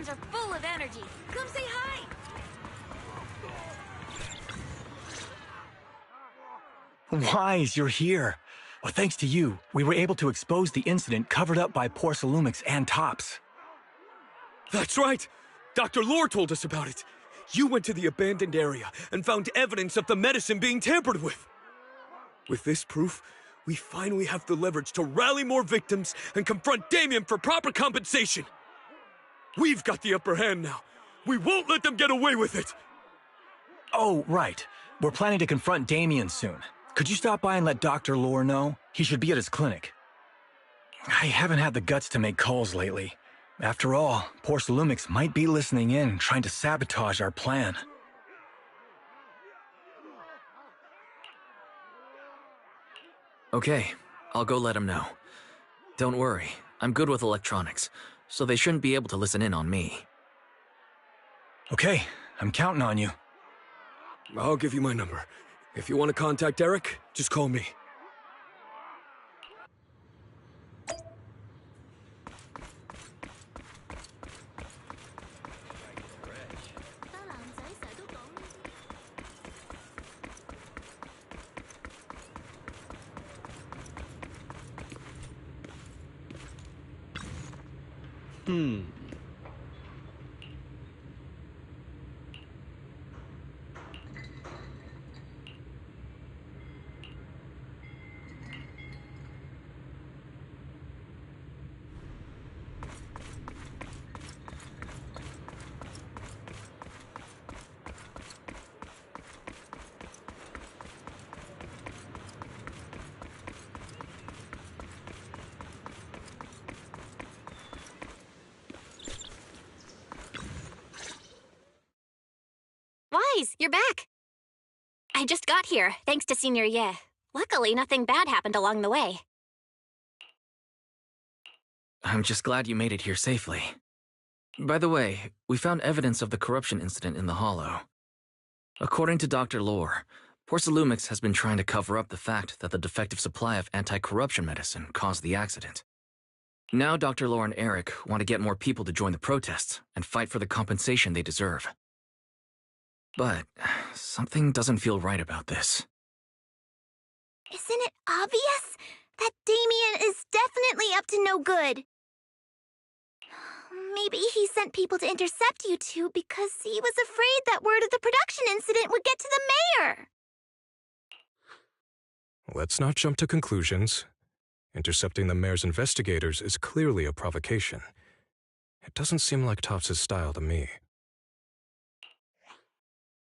ones are full of energy. Come say hi! Wise, you're here. Well, thanks to you, we were able to expose the incident covered up by Porcelumix and Tops. That's right! Dr. Lore told us about it. You went to the abandoned area and found evidence of the medicine being tampered with. With this proof, we finally have the leverage to rally more victims and confront Damien for proper compensation. We've got the upper hand now. We won't let them get away with it. Oh, right. We're planning to confront Damien soon. Could you stop by and let Dr. Lore know? He should be at his clinic. I haven't had the guts to make calls lately. After all, Porcelumix might be listening in, trying to sabotage our plan. Okay, I'll go let him know. Don't worry, I'm good with electronics, so they shouldn't be able to listen in on me. Okay, I'm counting on you. I'll give you my number. If you want to contact Eric, just call me. Wise, you're back! I just got here, thanks to Senior Ye. Luckily, nothing bad happened along the way. I'm just glad you made it here safely. By the way, we found evidence of the corruption incident in the Hollow. According to Dr. Lore, Porcelumix has been trying to cover up the fact that the defective supply of anti-corruption medicine caused the accident. Now Dr. Lore and Eric want to get more people to join the protests and fight for the compensation they deserve. But something doesn't feel right about this. Isn't it obvious that Damien is definitely up to no good? Maybe he sent people to intercept you two because he was afraid that word of the production incident would get to the mayor. Let's not jump to conclusions. Intercepting the mayor's investigators is clearly a provocation. It doesn't seem like Topps' style to me.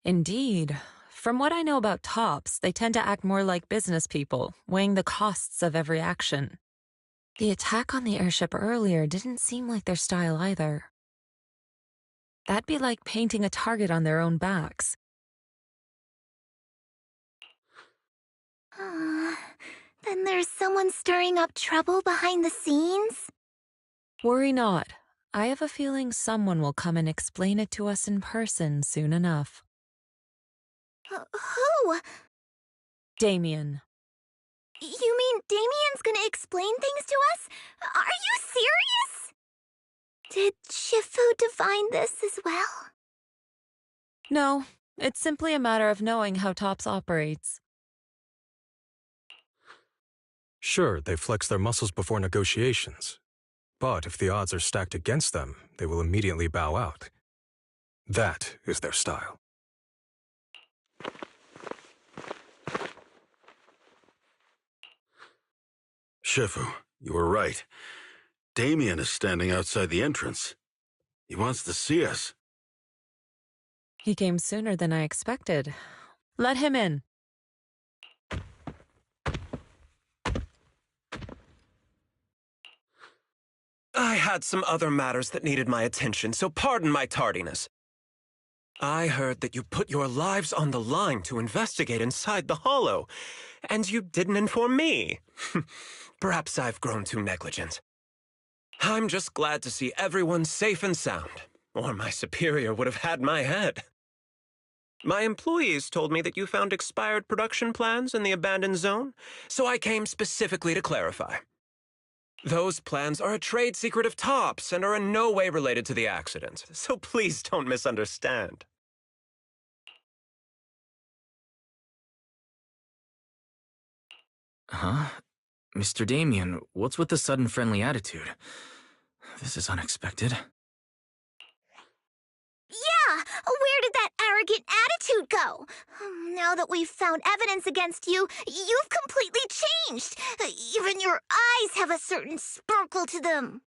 Indeed. From what I know about Topps, they tend to act more like business people, weighing the costs of every action. The attack on the airship earlier didn't seem like their style either. That'd be like painting a target on their own backs. Then there's someone stirring up trouble behind the scenes? Worry not. I have a feeling someone will come and explain it to us in person soon enough. Who? Damien. You mean Damien's gonna explain things to us? Are you serious? Did Shifu divine this as well? No, it's simply a matter of knowing how Topps operates. Sure, they flex their muscles before negotiations. But if the odds are stacked against them, they will immediately bow out. That is their style. Shifu, you were right. Damien is standing outside the entrance. He wants to see us. He came sooner than I expected. Let him in. I had some other matters that needed my attention, so pardon my tardiness. I heard that you put your lives on the line to investigate inside the Hollow, and you didn't inform me. Perhaps I've grown too negligent. I'm just glad to see everyone safe and sound, or my superior would have had my head. My employees told me that you found expired production plans in the abandoned zone, so I came specifically to clarify. Those plans are a trade secret of Topps and are in no way related to the accident, so please don't misunderstand. Huh? Mr. Damien, what's with the sudden friendly attitude? This is unexpected. Yeah, where did that arrogant attitude go? Now that we've found evidence against you, you've completely changed. Even your eyes have a certain sparkle to them.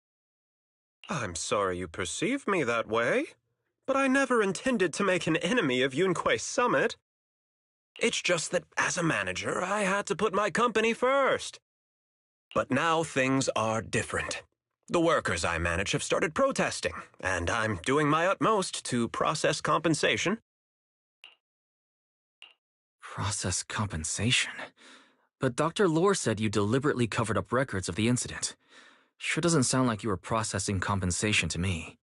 I'm sorry you perceive me that way, but I never intended to make an enemy of Yunquei Summit. It's just that as a manager, I had to put my company first. But now things are different. The workers I manage have started protesting, and I'm doing my utmost to process compensation. Process compensation? But Dr. Lore said you deliberately covered up records of the incident. Sure doesn't sound like you were processing compensation to me.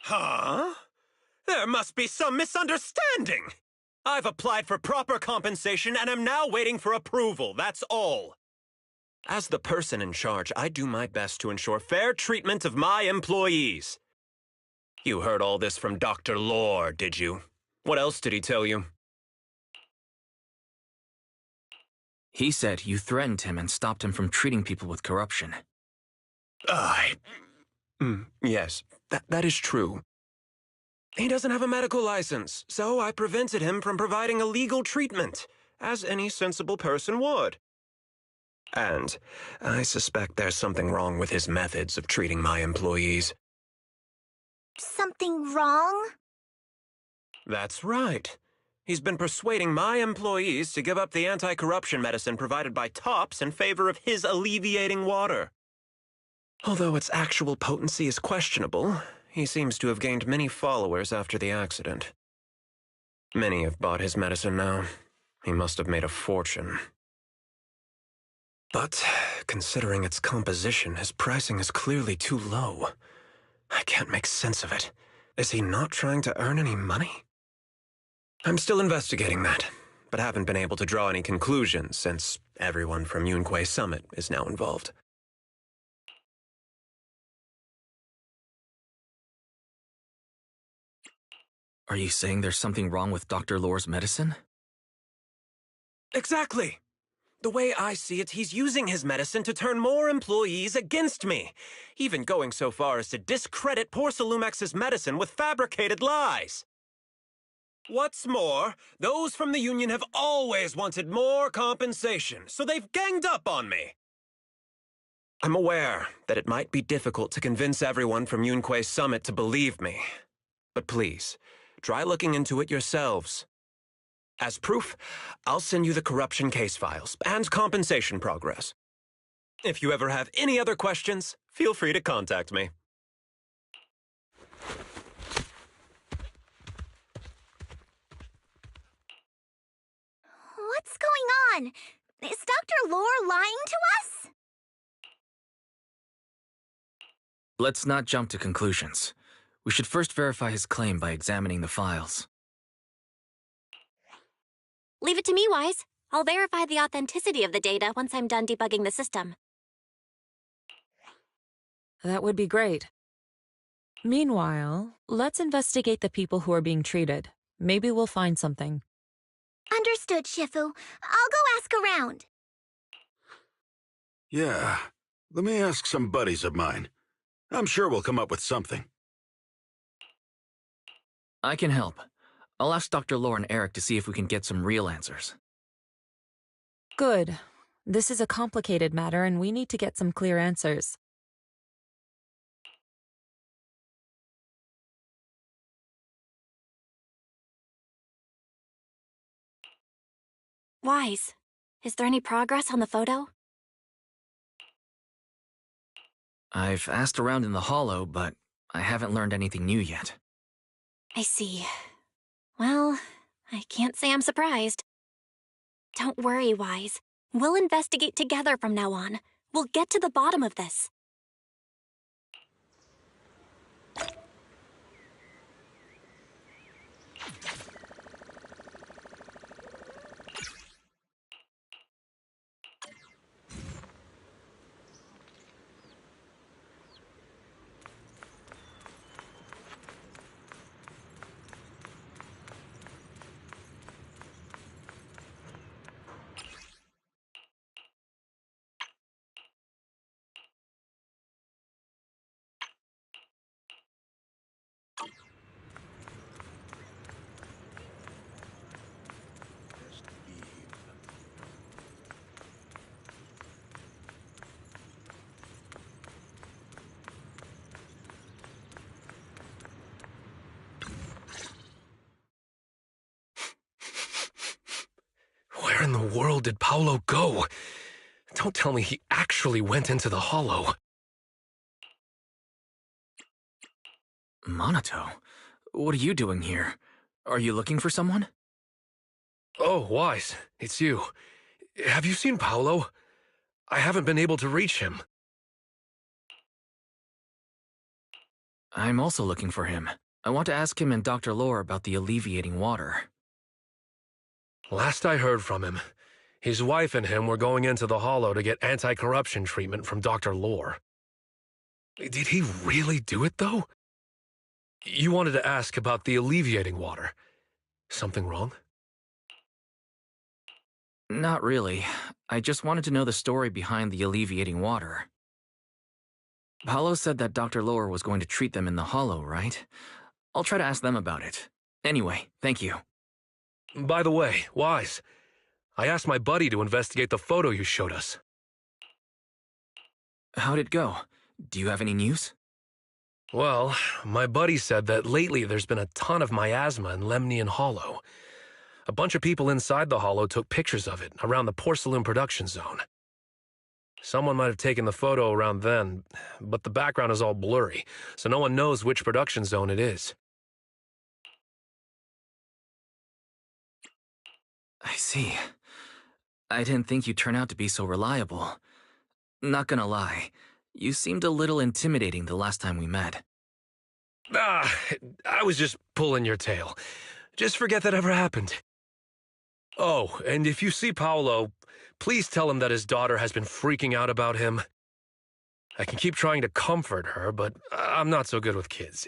Huh? There must be some misunderstanding! I've applied for proper compensation and am now waiting for approval, that's all. As the person in charge, I do my best to ensure fair treatment of my employees. You heard all this from Dr. Lore, did you? What else did he tell you? He said you threatened him and stopped him from treating people with corruption. Yes, that is true. He doesn't have a medical license, so I prevented him from providing a legal treatment, as any sensible person would. And I suspect there's something wrong with his methods of treating my employees. Something wrong? That's right. He's been persuading my employees to give up the anti-corruption medicine provided by Topps in favor of his alleviating water. Although its actual potency is questionable, he seems to have gained many followers after the accident. Many have bought his medicine now. He must have made a fortune. But, considering its composition, his pricing is clearly too low. I can't make sense of it. Is he not trying to earn any money? I'm still investigating that, but haven't been able to draw any conclusions since everyone from Yunquei Summit is now involved. Are you saying there's something wrong with Dr. Lore's medicine? Exactly! The way I see it, he's using his medicine to turn more employees against me, even going so far as to discredit Porcelumex's medicine with fabricated lies. What's more, those from the union have always wanted more compensation, so they've ganged up on me. I'm aware that it might be difficult to convince everyone from Yunquei Summit to believe me, but please, try looking into it yourselves. As proof, I'll send you the corruption case files and compensation progress. If you ever have any other questions, feel free to contact me. What's going on? Is Dr. Lore lying to us? Let's not jump to conclusions. We should first verify his claim by examining the files. Leave it to me, Wise. I'll verify the authenticity of the data once I'm done debugging the system. That would be great. Meanwhile, let's investigate the people who are being treated. Maybe we'll find something. Understood, Shifu. I'll go ask around. Yeah, let me ask some buddies of mine. I'm sure we'll come up with something. I can help. I'll ask Dr. Lore and Eric to see if we can get some real answers. Good. This is a complicated matter and we need to get some clear answers. Wise, is there any progress on the photo? I've asked around in the Hollow, but I haven't learned anything new yet. I see. Well, I can't say I'm surprised. Don't worry, Wise. We'll investigate together from now on. We'll get to the bottom of this. in the world did Paolo go? Don't tell me he actually went into the hollow. Monato, what are you doing here? Are you looking for someone? Oh, Wise, it's you. Have you seen Paolo? I haven't been able to reach him. I'm also looking for him. I want to ask him and Dr. Lore about the alleviating water. Last I heard from him, his wife and him were going into the hollow to get anti-corruption treatment from Dr. Lore. Did he really do it, though? You wanted to ask about the alleviating water. Something wrong? Not really. I just wanted to know the story behind the alleviating water. Paolo said that Dr. Lore was going to treat them in the hollow, right? I'll try to ask them about it. Anyway, thank you. By the way, Wise, I asked my buddy to investigate the photo you showed us. How'd it go? Do you have any news? Well, my buddy said that lately there's been a ton of miasma in Lemnian Hollow. A bunch of people inside the hollow took pictures of it around the porcelain production zone. Someone might have taken the photo around then, but the background is all blurry, so no one knows which production zone it is. I see. I didn't think you'd turn out to be so reliable. Not gonna lie, you seemed a little intimidating the last time we met. I was just pulling your tail. Just forget that ever happened. Oh, and if you see Paolo, please tell him that his daughter has been freaking out about him. I can keep trying to comfort her, but I'm not so good with kids.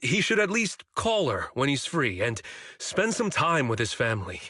He should at least call her when he's free and spend some time with his family.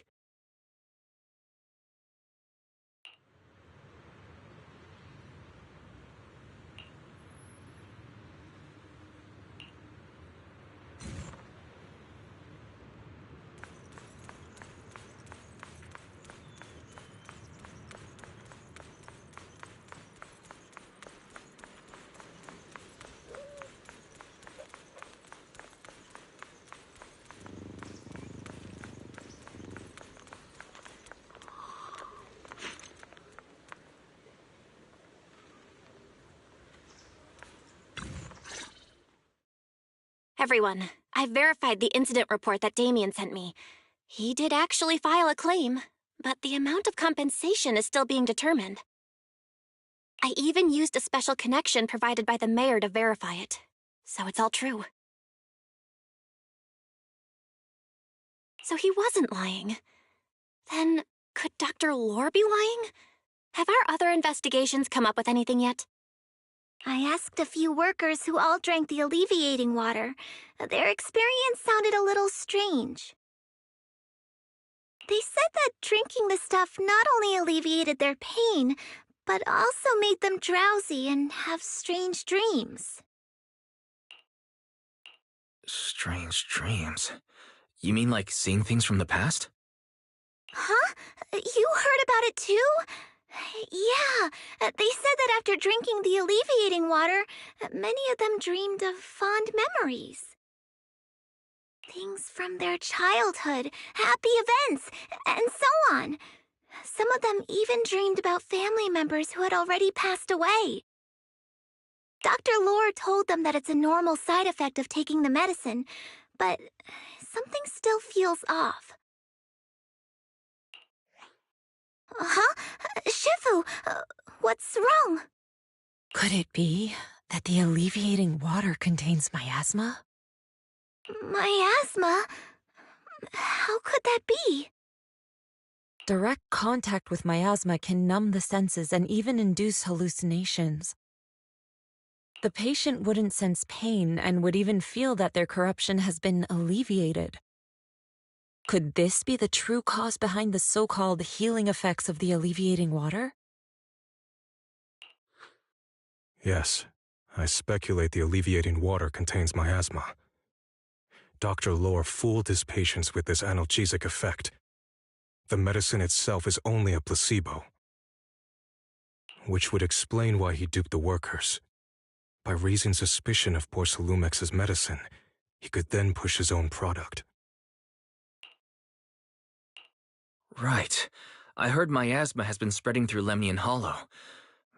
Everyone, I've verified the incident report that Damien sent me. He did actually file a claim, but the amount of compensation is still being determined. I even used a special connection provided by the mayor to verify it, so it's all true. So he wasn't lying. Then, could Dr. Lore be lying? Have our other investigations come up with anything yet? I asked a few workers who all drank the alleviating water. Their experience sounded a little strange. They said that drinking the stuff not only alleviated their pain, but also made them drowsy and have strange dreams. Strange dreams? You mean like seeing things from the past? Huh? You heard about it too? Yeah, they said that after drinking the alleviating water, many of them dreamed of fond memories. Things from their childhood, happy events, and so on. Some of them even dreamed about family members who had already passed away. Dr. Lore told them that it's a normal side effect of taking the medicine, but something still feels off. Huh? Shifu, what's wrong? Could it be that the alleviating water contains miasma? Miasma? How could that be? Direct contact with miasma can numb the senses and even induce hallucinations. The patient wouldn't sense pain and would even feel that their corruption has been alleviated. Could this be the true cause behind the so-called healing effects of the alleviating water? Yes, I speculate the alleviating water contains miasma. Dr. Lore fooled his patients with this analgesic effect. The medicine itself is only a placebo, which would explain why he duped the workers. By raising suspicion of Porcelumex's medicine, he could then push his own product. Right. I heard miasma has been spreading through Lemnian Hollow.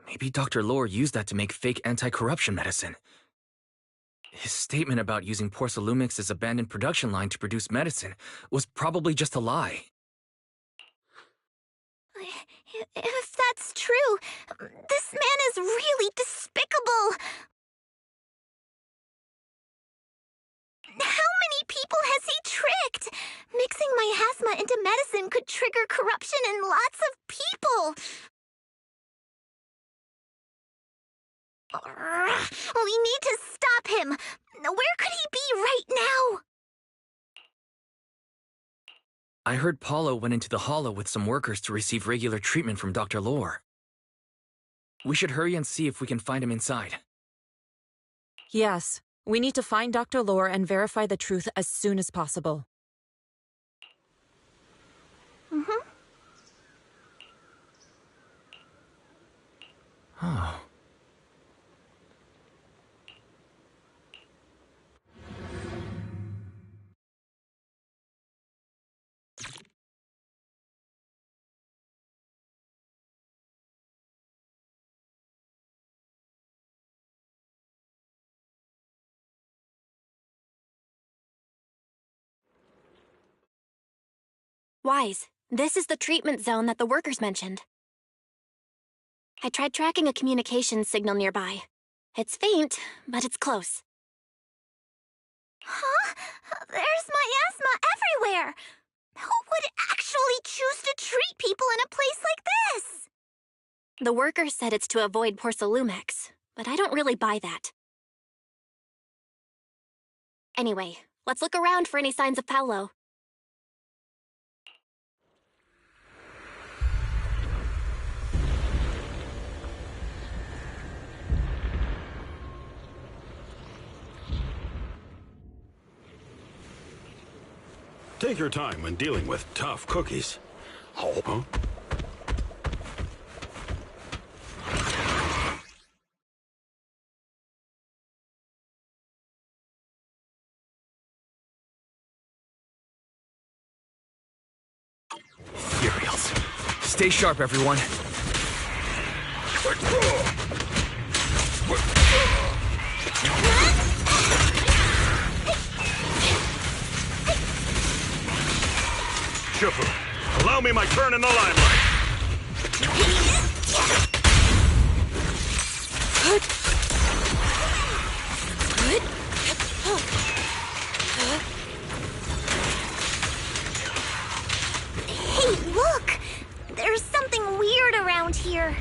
Maybe Dr. Lore used that to make fake anti-corruption medicine. His statement about using Porcelumix's abandoned production line to produce medicine was probably just a lie. If that's true, this man is really despicable. How many people has he tricked? Mixing miasma into medicine could trigger corruption in lots of people. We need to stop him. Where could he be right now? I heard Paulo went into the Hollow with some workers to receive regular treatment from Dr. Lore. We should hurry and see if we can find him inside. Yes, we need to find Dr. Lore and verify the truth as soon as possible. Oh. Wise, this is the treatment zone that the workers mentioned. I tried tracking a communications signal nearby. It's faint, but it's close. Huh? There's miasma everywhere! Who would actually choose to treat people in a place like this? The workers said it's to avoid Porcelumix, but I don't really buy that. Anyway, let's look around for any signs of Paulo. Take your time when dealing with tough cookies. Oh, huh? Ethereals. Stay sharp, everyone. Shifu, allow me my turn in the limelight. Hey, look! There's something weird around here.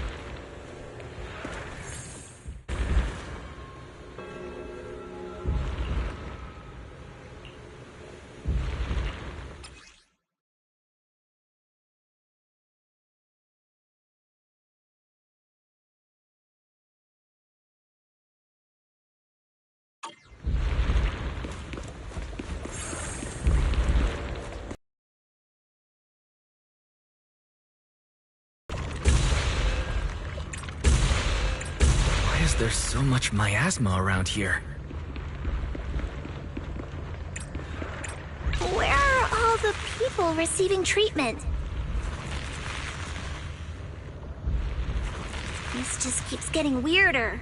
Why is there so much miasma around here? Where are all the people receiving treatment? This just keeps getting weirder.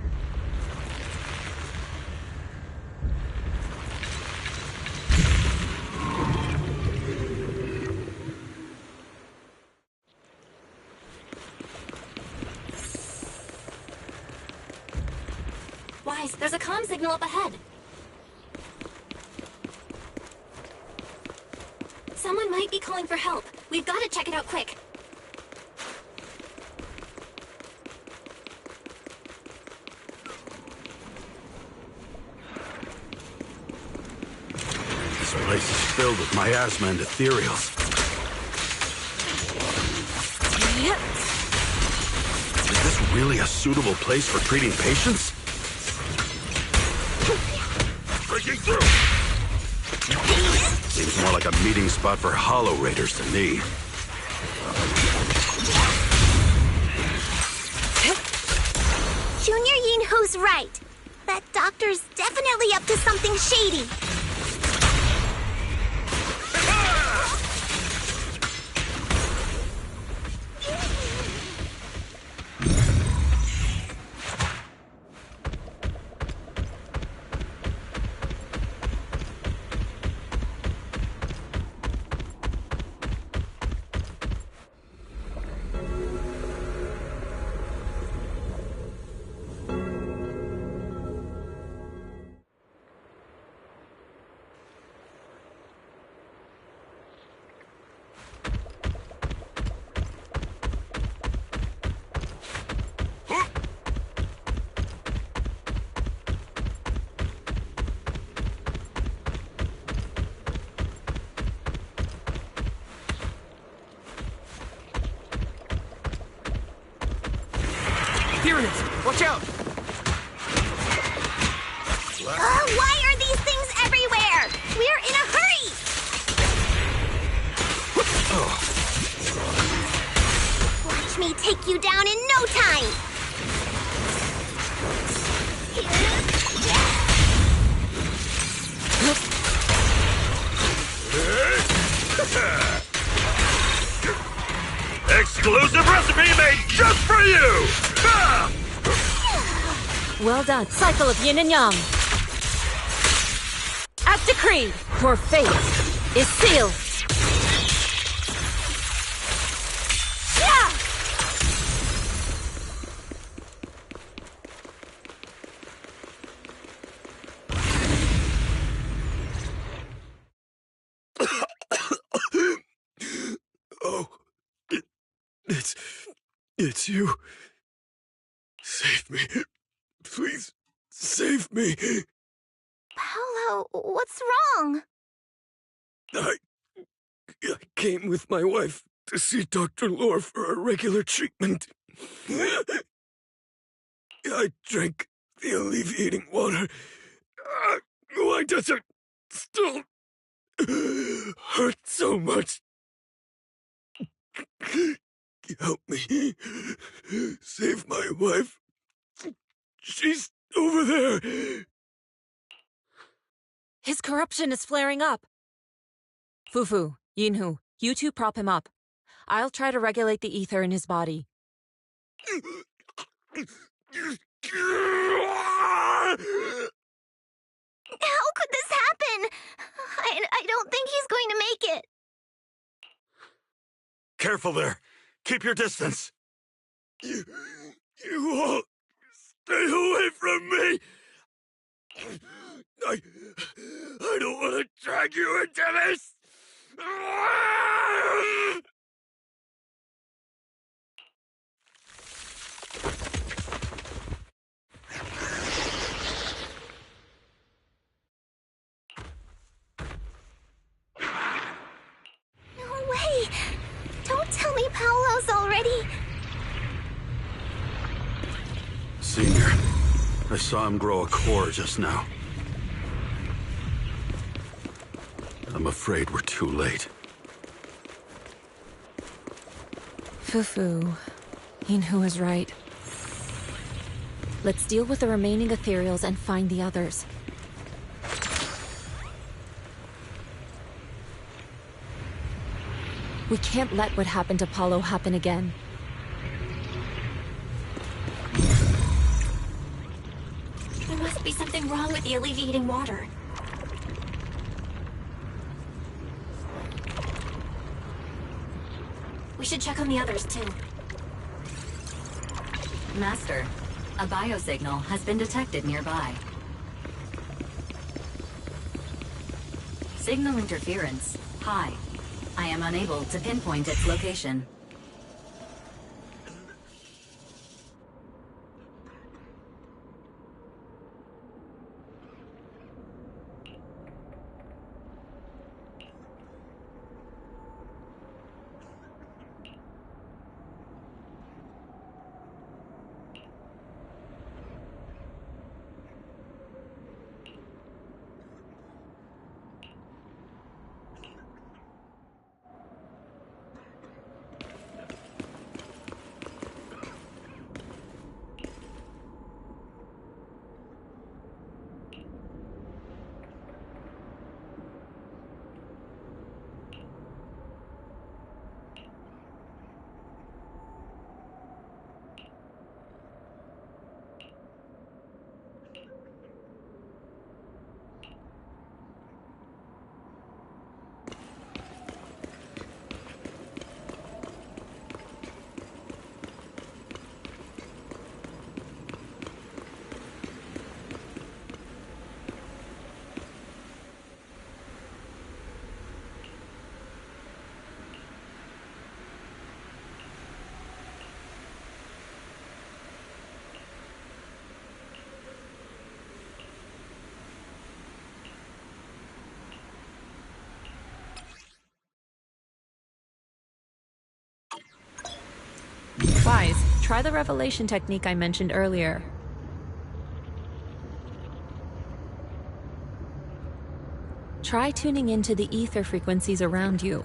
Wise, there's a comm signal up ahead. Someone might be calling for help. We've got to check it out quick. This place is filled with miasma and ethereals. Yep. Is this really a suitable place for treating patients? Breaking through! Seems more like a meeting spot for Hollow Raiders to me. Junior Yinho's right. That doctor's definitely up to something shady. Tyranids, watch out! Why are these things everywhere? We're in a hurry! Watch me take you down in no time! Exclusive recipe made just for you! Well done. Cycle of yin and yang. As decreed, your fate is sealed. Oh, it's you. Save me. Please, save me. Paolo, what's wrong? I came with my wife to see Dr. Lore for a regular treatment. I drank the alleviating water. Why does it still hurt so much? Help me. Save my wife. She's over there. His corruption is flaring up. Fufu, Yinhu, you two prop him up. I'll try to regulate the ether in his body. How could this happen? I don't think he's going to make it. Careful there. Keep your distance. You all stay away from me. I don't want to drag you into this. No way. Don't tell me Paolo's already. Senior, I saw him grow a core just now. I'm afraid we're too late. Fufu, Yinhu is right. Let's deal with the remaining ethereals and find the others. We can't let what happened to Paolo happen again. There must be something wrong with the alleviating water. We should check on the others, too. Master, a biosignal has been detected nearby. Signal interference high. I am unable to pinpoint its location. Wise, Try the revelation technique I mentioned earlier. Try tuning into the ether frequencies around you.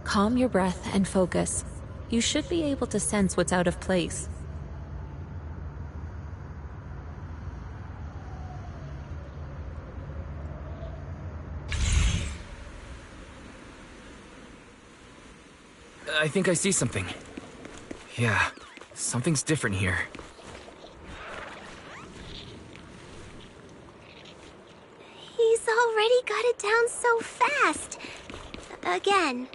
Calm your breath and focus. You should be able to sense what's out of place. I think I see something. Yeah, something's different here. He's already got it down so fast. Again.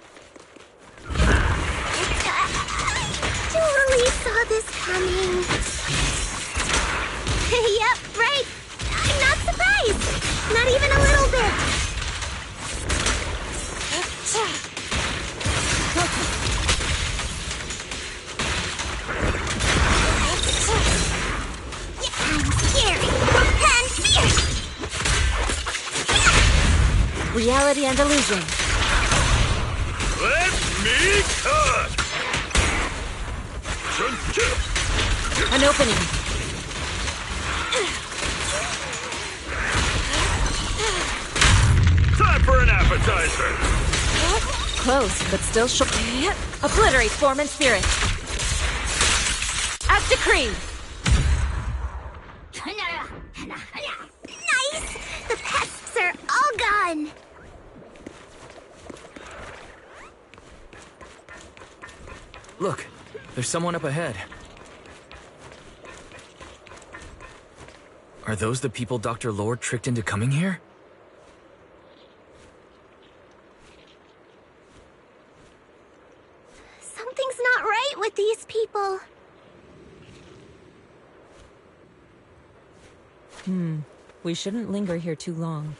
Totally saw this coming. Yep, right. I'm not surprised. Not even a little bit. I'm scary and fierce. Reality and illusion. Let me cut! An opening. Time for an appetizer! Close, but still short. Obliterate form and spirit. As decreed. Nice! The pests are all gone. Look, there's someone up ahead. Are those the people Dr. Lord tricked into coming here? Something's not right with these people. We shouldn't linger here too long.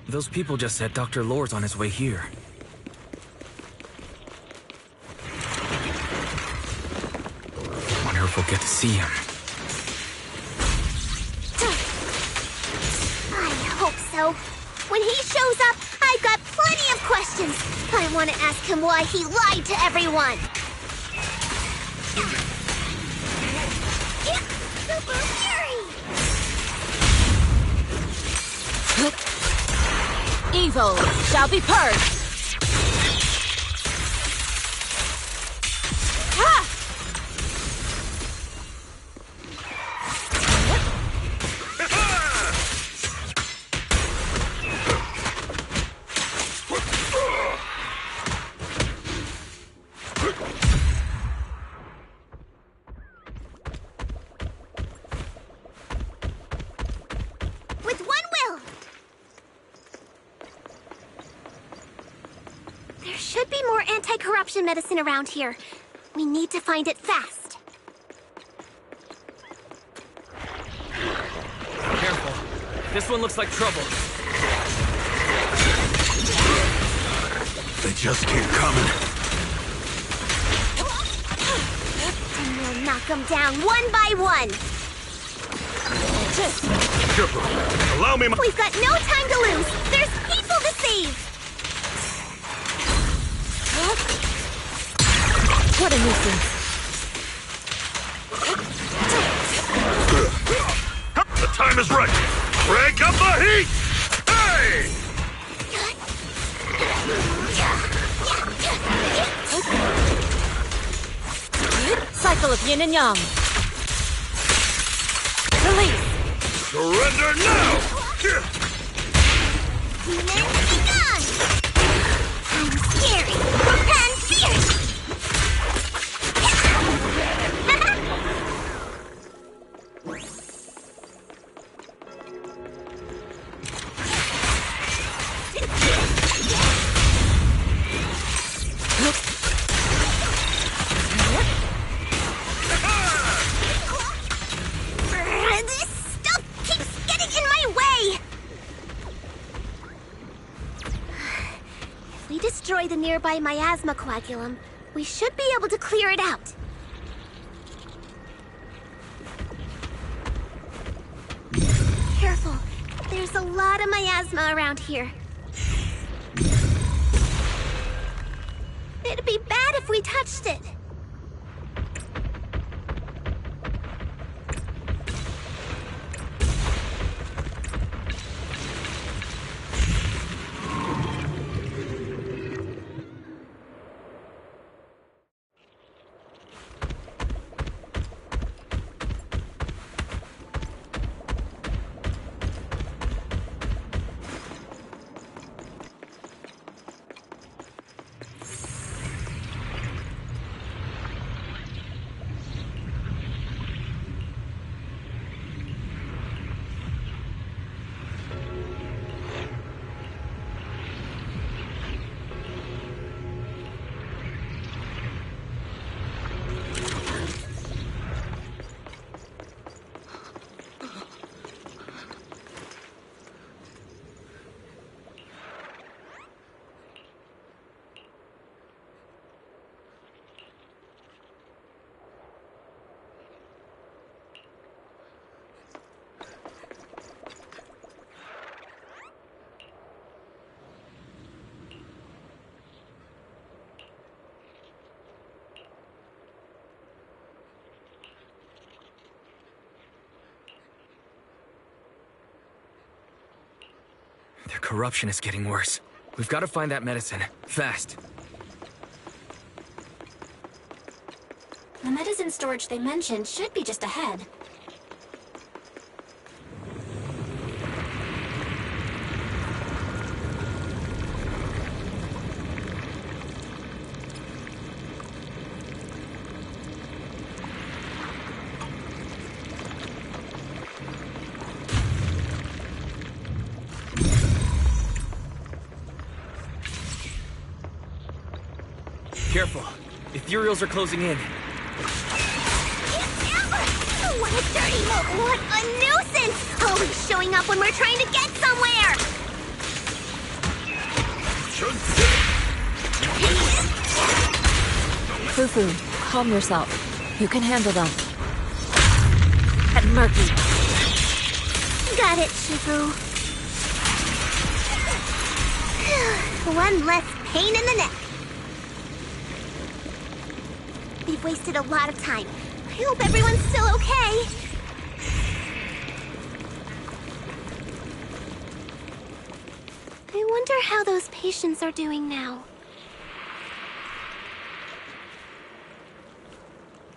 Those people just said Dr. Lord's on his way here. Wonder if we'll get to see him. I hope so. When he shows up, I've got plenty of questions. I want to ask him why he lied to everyone. Super Fury! Evil shall be purged. Ha! With one will. There should be more anti-corruption medicine around here. We need to find it fast. Careful. This one looks like trouble. They just keep coming. And we'll knock them down one by one. Careful. Allow me my... We've got no time to lose. There's people to save. What a nuisance. The time is right. Crank up the heat! Hey! Cycle of yin and yang. Release. Surrender now! Demons be gone! I'm scary and fierce! This stuff keeps getting in my way! If we destroy the nearby miasma coagulum, we should be able to clear it out. Careful. There's a lot of miasma around here. It'd be bad if we touched it. Their corruption is getting worse. We've got to find that medicine. Fast. The medicine storage they mentioned should be just ahead. Careful. Ethereals are closing in. What a dirty what a nuisance! Always showing up when we're trying to get somewhere! Fufu, calm yourself. You can handle them. And Murky. Got it, Shifu. One less pain in the neck. We've wasted a lot of time. I hope everyone's still okay. I wonder how those patients are doing now.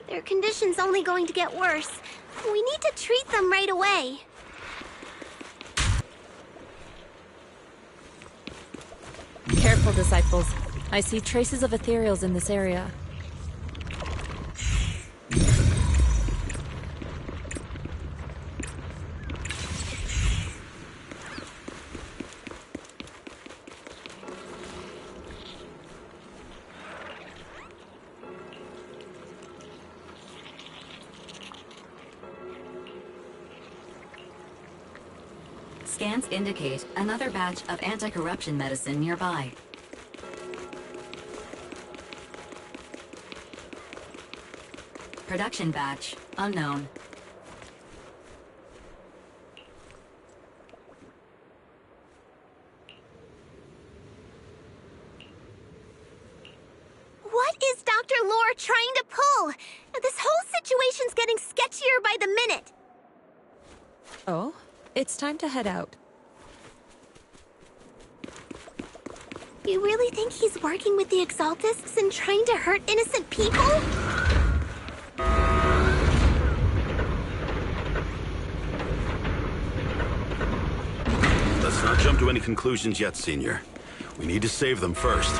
Their condition's only going to get worse. We need to treat them right away. Careful, disciples. I see traces of ethereals in this area. Scans indicate another batch of anti-corruption medicine nearby. Production batch unknown. What is Dr. Lore trying to pull? This whole situation's getting sketchier by the minute. Oh? It's time to head out. You really think he's working with the Exaltists and trying to hurt innocent people? Let's not jump to any conclusions yet, Senior. We need to save them first.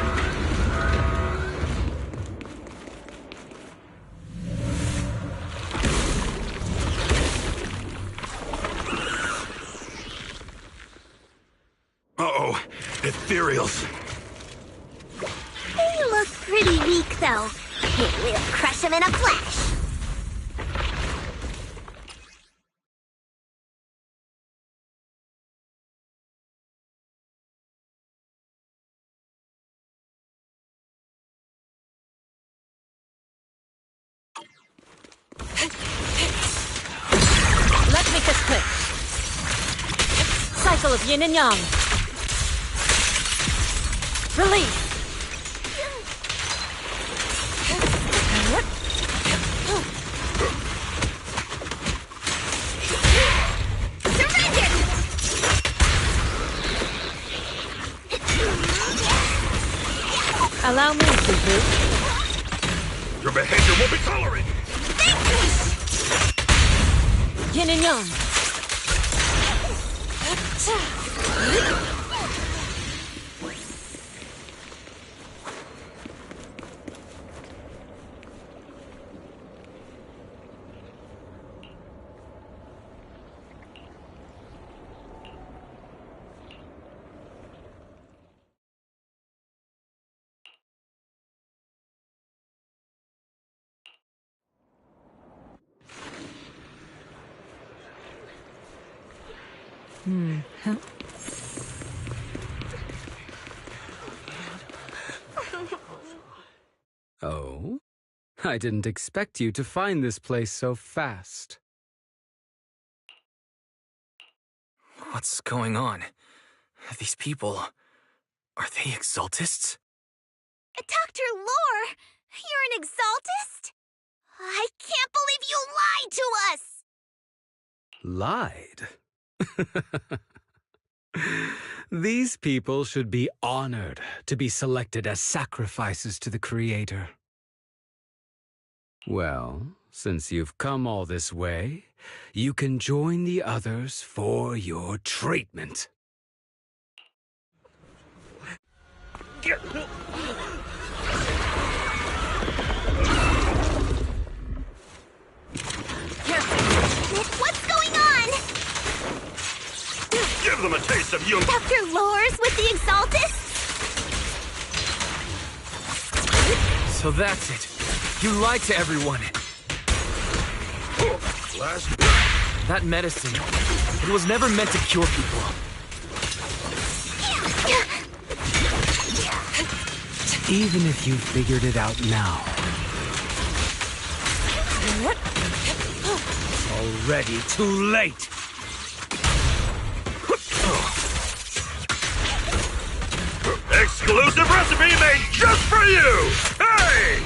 Uh-oh, ethereals. They look pretty weak, though. We'll crush them in a flash. Let's make this quick. Cycle of yin and yang. Release. Surrender! Allow me, Fufu. Your behavior won't be tolerated! Yin and yang. Huh? Oh? I didn't expect you to find this place so fast. What's going on? These people... are they Exaltists? Dr. Lore, you're an Exaltist? I can't believe you lied to us! Lied? These people should be honored to be selected as sacrifices to the Creator. Well, since you've come all this way, you can join the others for your treatment. What's going on? Give them a taste of you! Dr. Lore's with the Exaltists? So that's it. You lied to everyone. Last... That medicine, it was never meant to cure people. Even if you figured it out now. Already too late! Exclusive recipe made just for you! Hey!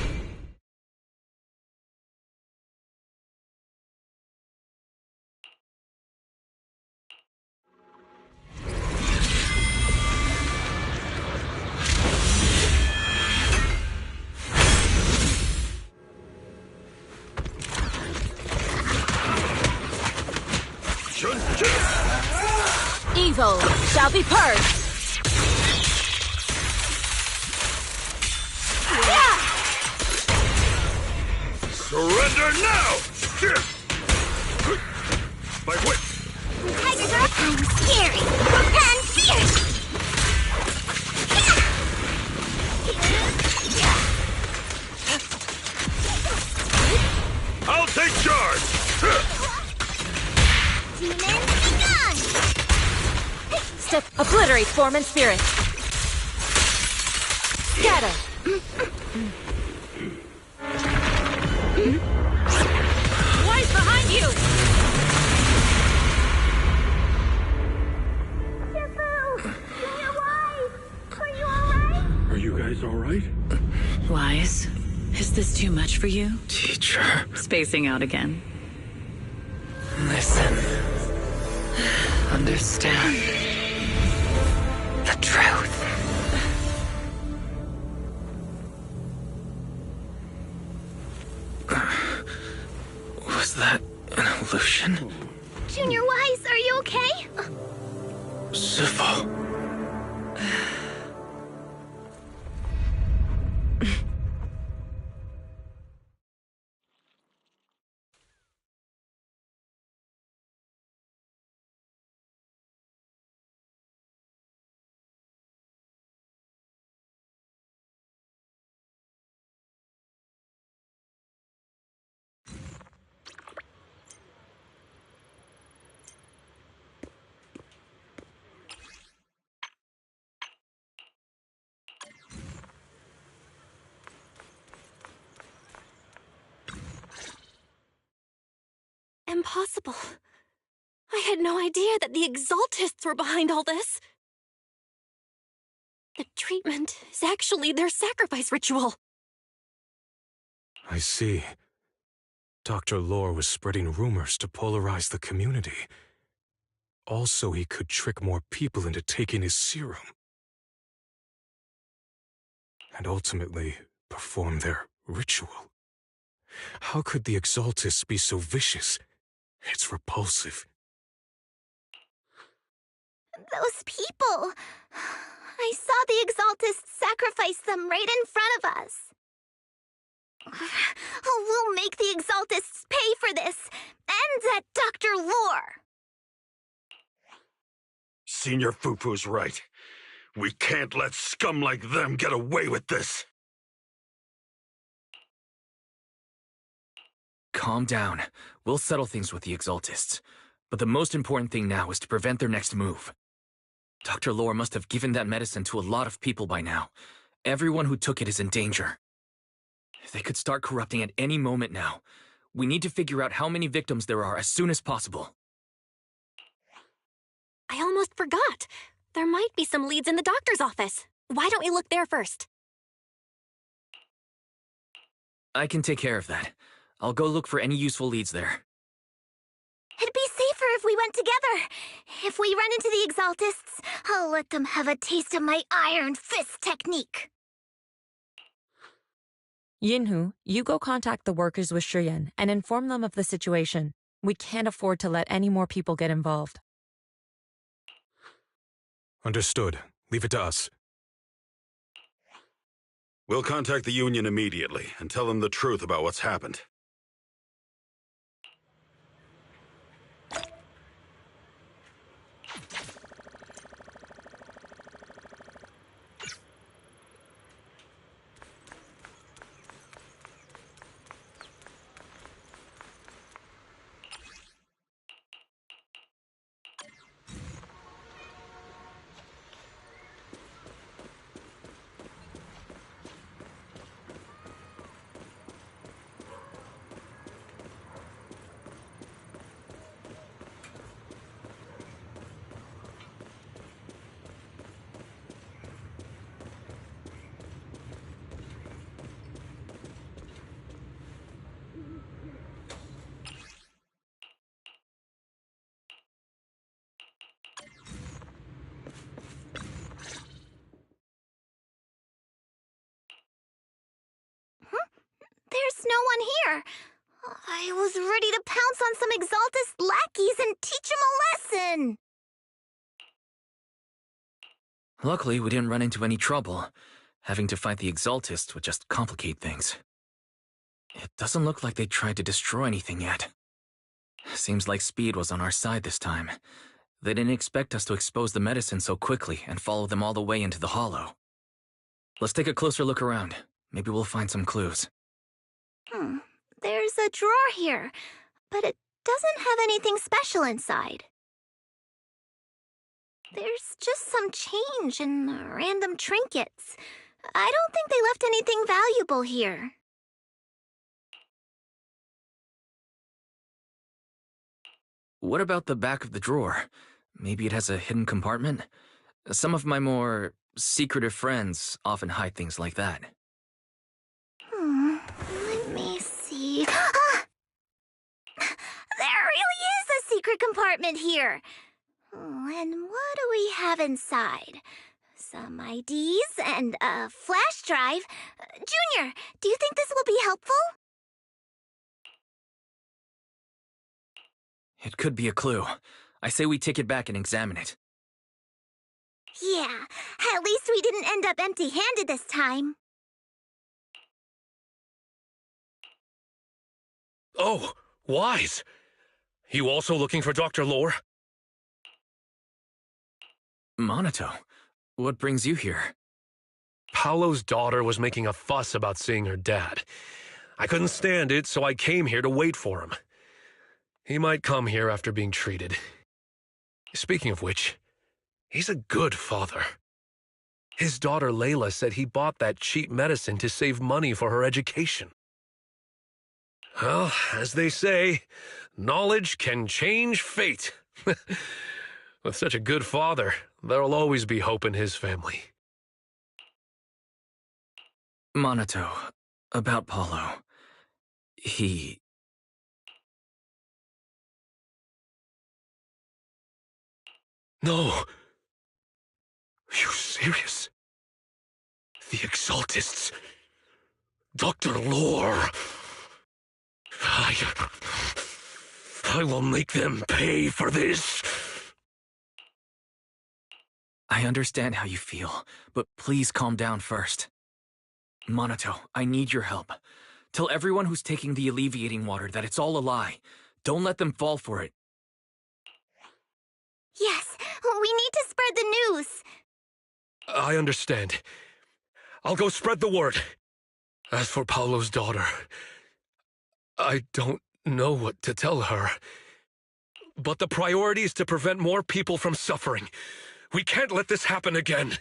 Evil shall be purged. Surrender now! My whip! Tigers are kind of scary, and fierce! I'll take charge! Demon begun! Step, obliterate form and spirit. Scatter. Right behind you! Are you guys alright? Wise, is this too much for you? Teacher, Spacing out again. listen. understand the truth. Was that an illusion? Junior Wise, are you okay? Sifo. Impossible. I had no idea that the Exaltists were behind all this. The treatment is actually their sacrifice ritual. I see. Dr. Lore was spreading rumors to polarize the community. Also, he could trick more people into taking his serum. And ultimately, perform their ritual. How could the Exaltists be so vicious? It's repulsive. Those people. I saw the Exaltists sacrifice them right in front of us. We'll make the Exaltists pay for this, and that Dr. Lore. Senior Fufu's right. We can't let scum like them get away with this. Calm down. We'll settle things with the Exaltists. But the most important thing now is to prevent their next move. Dr. Lore must have given that medicine to a lot of people by now. Everyone who took it is in danger. They could start corrupting at any moment now. We need to figure out how many victims there are as soon as possible. I almost forgot. There might be some leads in the doctor's office. Why don't we look there first? I can take care of that. I'll go look for any useful leads there. It'd be safer if we went together. If we run into the Exaltists, I'll let them have a taste of my iron fist technique. Yinhu, you go contact the workers with Shiyan and inform them of the situation. We can't afford to let any more people get involved. Understood. Leave it to us. We'll contact the Union immediately and tell them the truth about what's happened. There's no one here. I was ready to pounce on some Exaltist lackeys and teach them a lesson. Luckily, we didn't run into any trouble. Having to fight the Exaltists would just complicate things. It doesn't look like they tried to destroy anything yet. Seems like speed was on our side this time. They didn't expect us to expose the medicine so quickly and follow them all the way into the hollow. Let's take a closer look around. Maybe we'll find some clues. There's a drawer here, but it doesn't have anything special inside. There's just some change and random trinkets. I don't think they left anything valuable here. What about the back of the drawer? Maybe it has a hidden compartment? Some of my more secretive friends often hide things like that. Let me see. There really is a secret compartment here. And what do we have inside? Some IDs and a flash drive. Junior, do you think this will be helpful? It could be a clue. I say we take it back and examine it. Yeah, at least we didn't end up empty-handed this time. Oh, Wise! You also looking for Dr. Lore? Monato, what brings you here? Paolo's daughter was making a fuss about seeing her dad. I couldn't stand it, so I came here to wait for him. He might come here after being treated. Speaking of which, he's a good father. His daughter Layla said he bought that cheap medicine to save money for her education. Well, as they say, knowledge can change fate. With such a good father, there'll always be hope in his family. Monato, about Paulo. He... No. You serious? The Exaltists. Dr. Lore. I will make them pay for this. I understand how you feel, but please calm down first. Monato, I need your help. Tell everyone who's taking the alleviating water that it's all a lie. Don't let them fall for it. Yes, we need to spread the news. I understand. I'll go spread the word. As for Paolo's daughter, I don't know what to tell her. But the priority is to prevent more people from suffering. We can't let this happen again.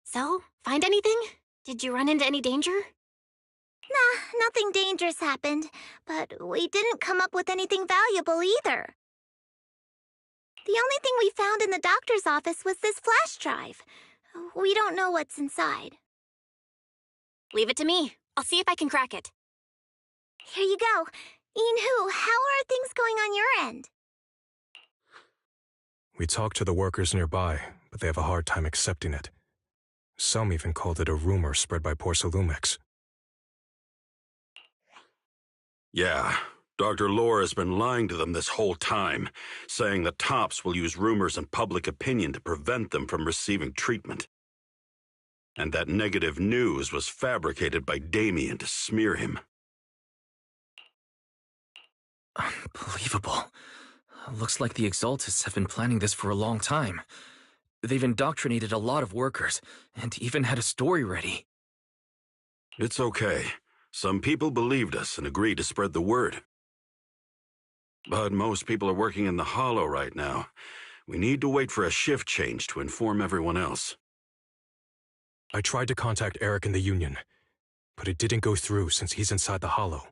So, find anything? Did you run into any danger? Nah, nothing dangerous happened, but we didn't come up with anything valuable either. The only thing we found in the doctor's office was this flash drive. We don't know what's inside. Leave it to me. I'll see if I can crack it. Here you go. Inhu, how are things going on your end? We talked to the workers nearby, but they have a hard time accepting it. Some even called it a rumor spread by Porcelumex. Yeah, Dr. Lore has been lying to them this whole time, saying that Tops will use rumors and public opinion to prevent them from receiving treatment. And that negative news was fabricated by Damien to smear him. Unbelievable. Looks like the Exaltists have been planning this for a long time. They've indoctrinated a lot of workers, and even had a story ready. It's okay. Some people believed us and agreed to spread the word. But most people are working in the Hollow right now. We need to wait for a shift change to inform everyone else. I tried to contact Eric in the Union, but it didn't go through since he's inside the Hollow.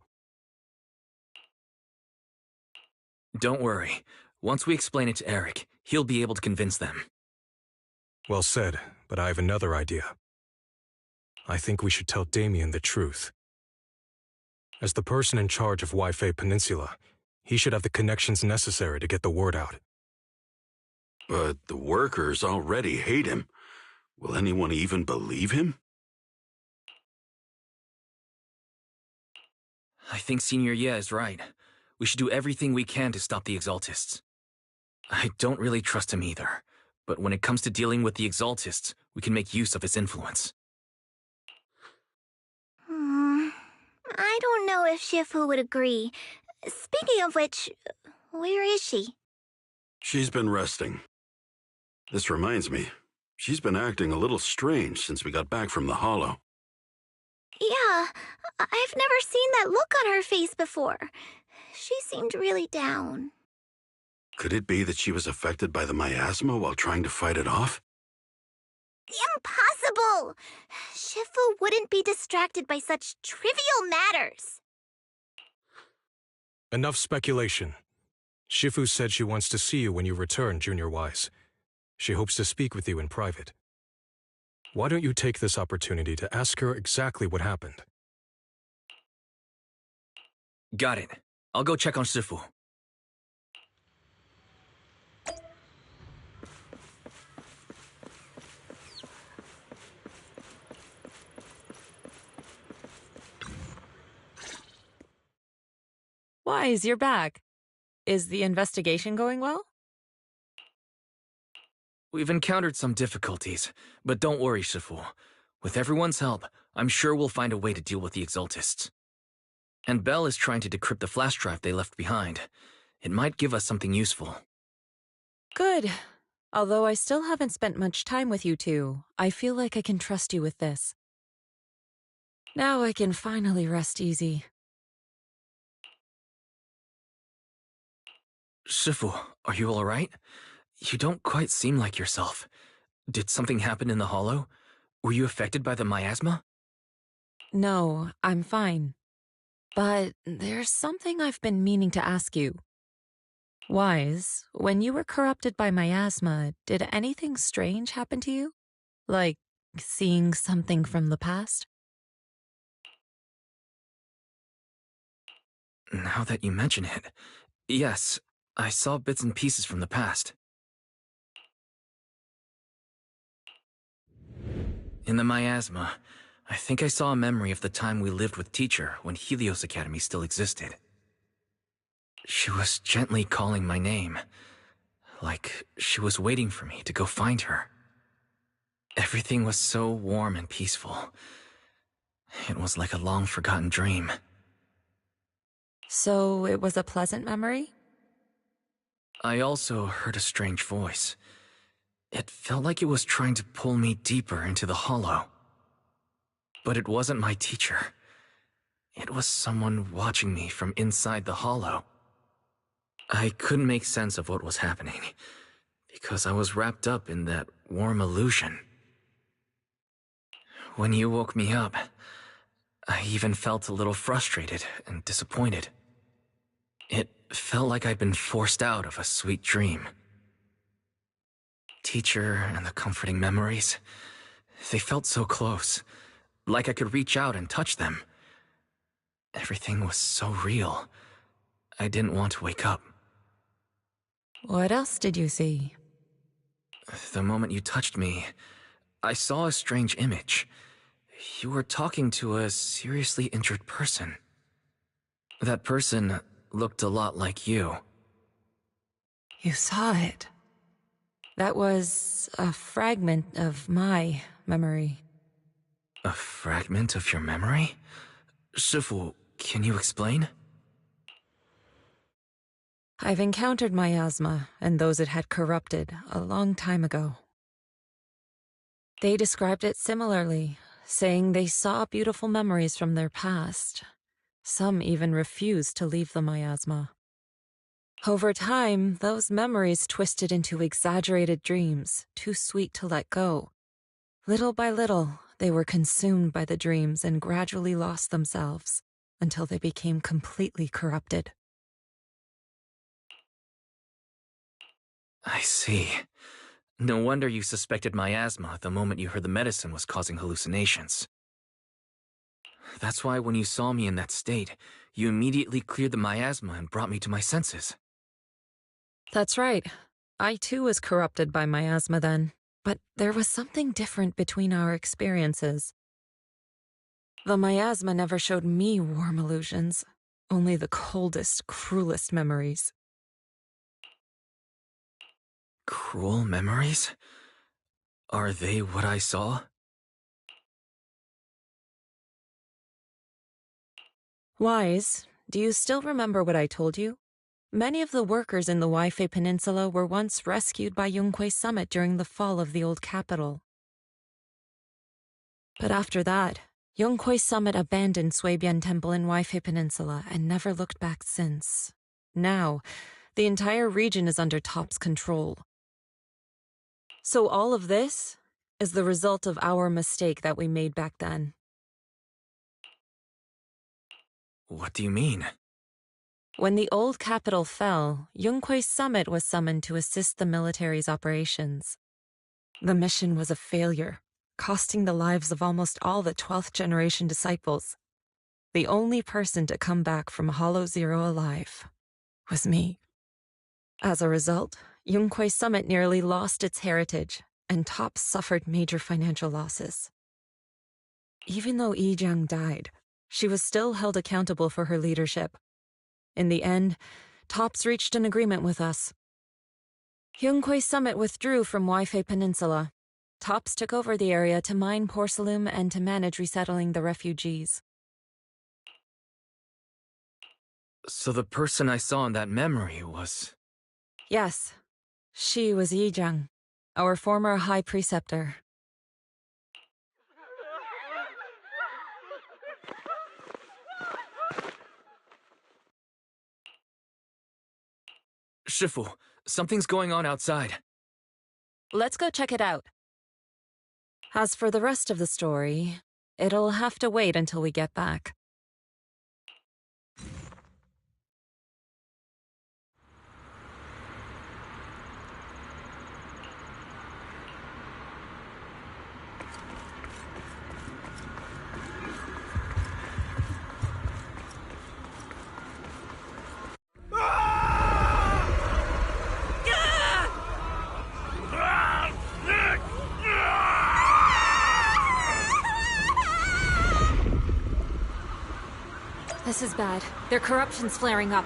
Don't worry. Once we explain it to Eric, he'll be able to convince them. Well said, but I have another idea. I think we should tell Damien the truth. As the person in charge of Wi-Fi Peninsula, he should have the connections necessary to get the word out. But the workers already hate him. Will anyone even believe him? I think Senior Ye is right. We should do everything we can to stop the Exaltists. I don't really trust him either, but when it comes to dealing with the Exaltists, we can make use of his influence. I don't know if Shifu would agree. Speaking of which, where is she? She's been resting. This reminds me, she's been acting a little strange since we got back from the Hollow. Yeah, I've never seen that look on her face before. She seemed really down. Could it be that she was affected by the miasma while trying to fight it off? Impossible! Shifu wouldn't be distracted by such trivial matters. Enough speculation. Shifu said she wants to see you when you return, Junior Wise. She hopes to speak with you in private. Why don't you take this opportunity to ask her exactly what happened? Got it. I'll go check on Shifu. Wise, you're back. Is the investigation going well? We've encountered some difficulties, but don't worry, Shifu. With everyone's help, I'm sure we'll find a way to deal with the Exaltists. And Bell is trying to decrypt the flash drive they left behind. It might give us something useful. Good. Although I still haven't spent much time with you two, I feel like I can trust you with this. Now I can finally rest easy. Shifu, are you alright? You don't quite seem like yourself. Did something happen in the hollow? Were you affected by the miasma? No, I'm fine. But there's something I've been meaning to ask you. Wise, when you were corrupted by miasma, did anything strange happen to you? Like seeing something from the past? Now that you mention it, yes, I saw bits and pieces from the past. In the miasma, I think I saw a memory of the time we lived with Teacher when Helios Academy still existed. She was gently calling my name, like she was waiting for me to go find her. Everything was so warm and peaceful. It was like a long-forgotten dream. So it was a pleasant memory? I also heard a strange voice. It felt like it was trying to pull me deeper into the hollow. But it wasn't my teacher. It was someone watching me from inside the hollow. I couldn't make sense of what was happening, because I was wrapped up in that warm illusion. When you woke me up, I even felt a little frustrated and disappointed. It felt like I'd been forced out of a sweet dream. Teacher and the comforting memories, they felt so close, like I could reach out and touch them. Everything was so real. I didn't want to wake up. What else did you see? The moment you touched me, I saw a strange image. You were talking to a seriously injured person. That person looked a lot like you. You saw it. That was a fragment of my memory. A fragment of your memory? Shifu, can you explain? I've encountered miasma and those it had corrupted a long time ago. They described it similarly, saying they saw beautiful memories from their past. Some even refused to leave the miasma. Over time, those memories twisted into exaggerated dreams, too sweet to let go. Little by little, they were consumed by the dreams and gradually lost themselves, until they became completely corrupted. I see. No wonder you suspected miasma the moment you heard the medicine was causing hallucinations. That's why when you saw me in that state, you immediately cleared the miasma and brought me to my senses. That's right. I too was corrupted by miasma then, but there was something different between our experiences. The miasma never showed me warm illusions, only the coldest, cruelest memories. Cruel memories? Are they what I saw? Wise, do you still remember what I told you? Many of the workers in the Waifei Peninsula were once rescued by Yunquei Summit during the fall of the old capital. But after that, Yonghui Summit abandoned Suibian Temple in Weifei Peninsula and never looked back since. Now, the entire region is under TOP's control. So all of this is the result of our mistake that we made back then. What do you mean? When the old capital fell, Yonghui Summit was summoned to assist the military's operations. The mission was a failure, costing the lives of almost all the 12th generation disciples. The only person to come back from Hollow Zero alive was me. As a result, Yonghui Summit nearly lost its heritage, and TOPS suffered major financial losses. Even though Yi Jiang died, she was still held accountable for her leadership. In the end, TOPS reached an agreement with us. Yonghui Summit withdrew from Weifei Peninsula. TOPS took over the area to mine porcelain and to manage resettling the refugees. So the person I saw in that memory was... Yes, she was Yi Jiang, our former high preceptor. Shifu, something's going on outside. Let's go check it out. As for the rest of the story, it'll have to wait until we get back. This is bad. Their corruption's flaring up.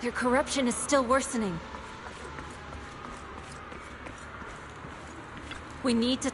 Their corruption is still worsening. We need to...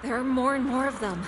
There are more and more of them.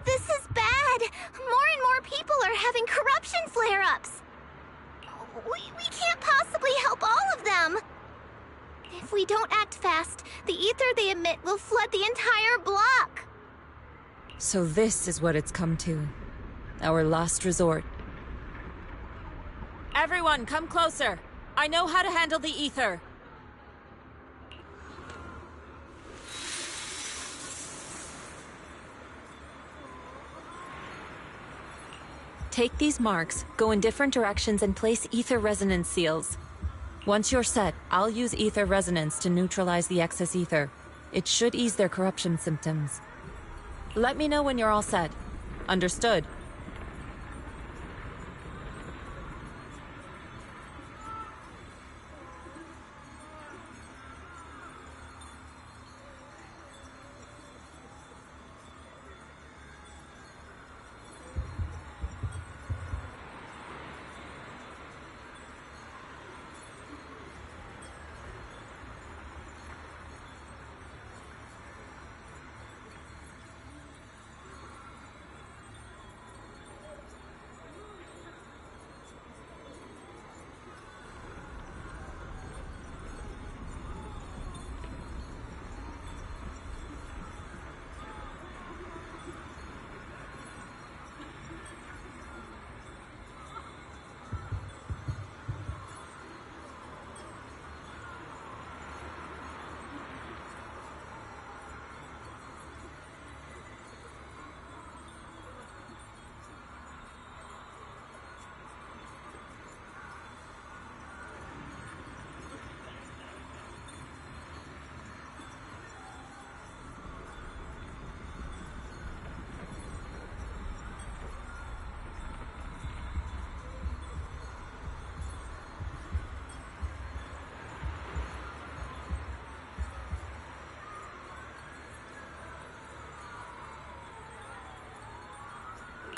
This is bad! More and more people are having corruption flare-ups! We can't possibly help all of them! If we don't act fast, the ether they emit will flood the entire block! So this is what it's come to. Our last resort. Everyone, come closer! I know how to handle the ether! Take these marks, go in different directions, and place ether resonance seals. Once you're set, I'll use ether resonance to neutralize the excess ether. It should ease their corruption symptoms. Let me know when you're all set. Understood?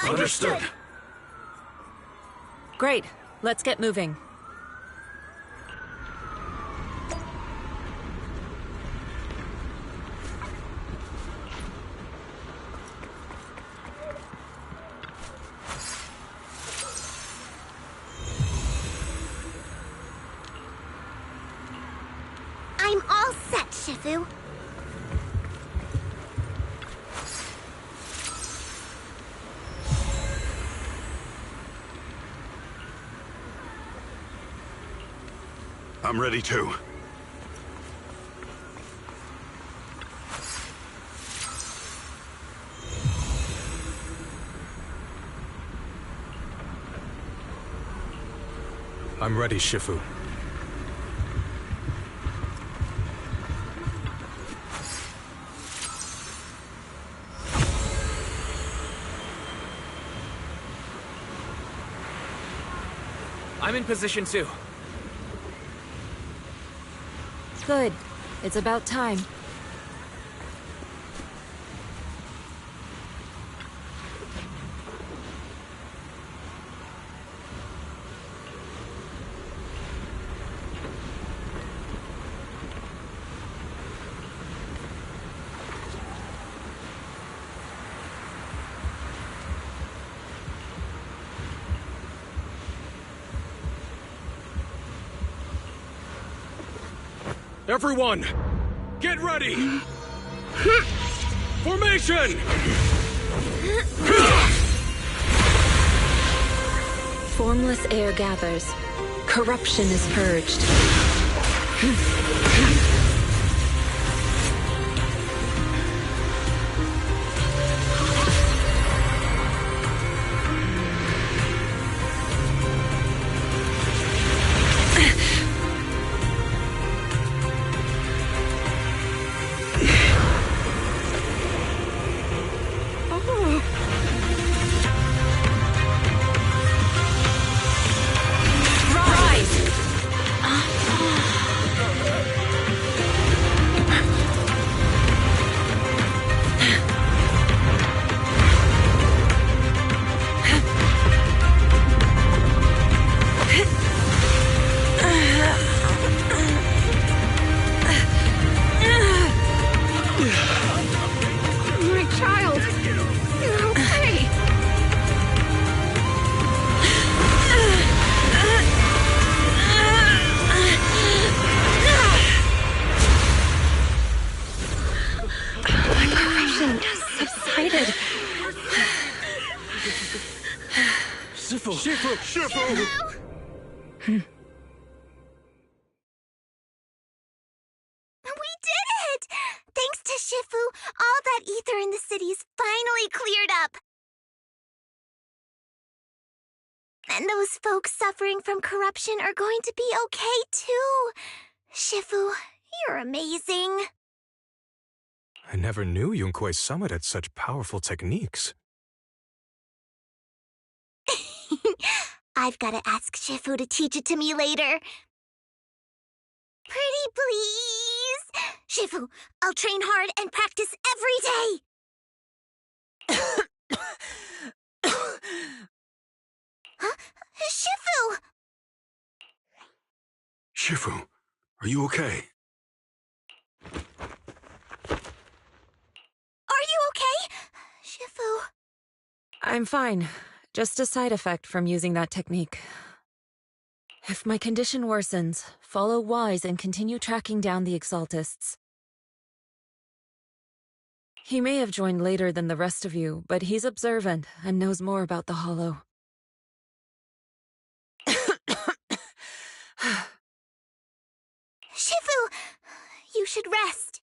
Understood. Great. Let's get moving. I'm all set, Shifu. I'm ready too. I'm ready, Shifu. I'm in position too. Good. It's about time. Everyone, get ready! Formation! Formless air gathers. Corruption is purged. We did it! Thanks to Shifu, all that ether in the city's finally cleared up. And those folks suffering from corruption are going to be okay, too. Shifu, you're amazing. I never knew Yunque's summit had such powerful techniques. I've got to ask Shifu to teach it to me later. Pretty please? Shifu, I'll train hard and practice every day. Huh? Shifu! Shifu, are you okay? Are you okay? Shifu. I'm fine. Just a side effect from using that technique. If my condition worsens, follow Wise and continue tracking down the Exaltists. He may have joined later than the rest of you, but he's observant and knows more about the Hollow. Shifu, you should rest.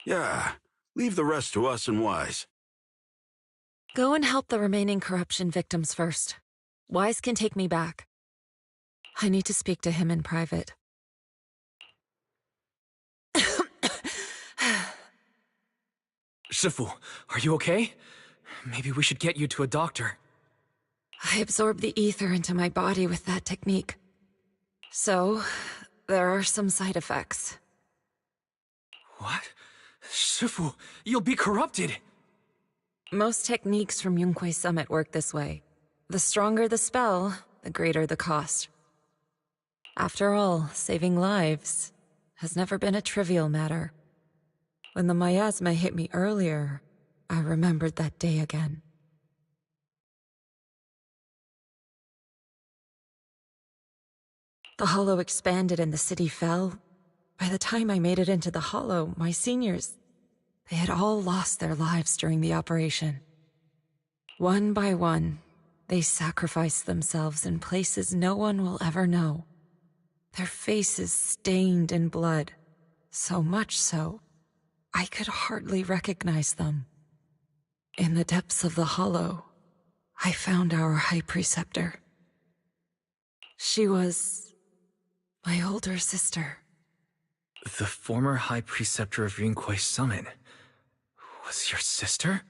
Yeah, leave the rest to us and Wise. Go and help the remaining corruption victims first. Wise can take me back. I need to speak to him in private. Shifu, are you okay? Maybe we should get you to a doctor. I absorbed the ether into my body with that technique. So, there are some side effects. What? Shifu, you'll be corrupted! Most techniques from Yunque's summit work this way. The stronger the spell, the greater the cost. After all, saving lives has never been a trivial matter. When the miasma hit me earlier, I remembered that day again. The Hollow expanded and the city fell. By the time I made it into the Hollow, my seniors, they had all lost their lives during the operation. One by one, they sacrificed themselves in places no one will ever know. Their faces stained in blood, so much so, I could hardly recognize them. In the depths of the Hollow, I found our High Preceptor. She was my older sister. The former High Preceptor of Yunque's summit was your sister?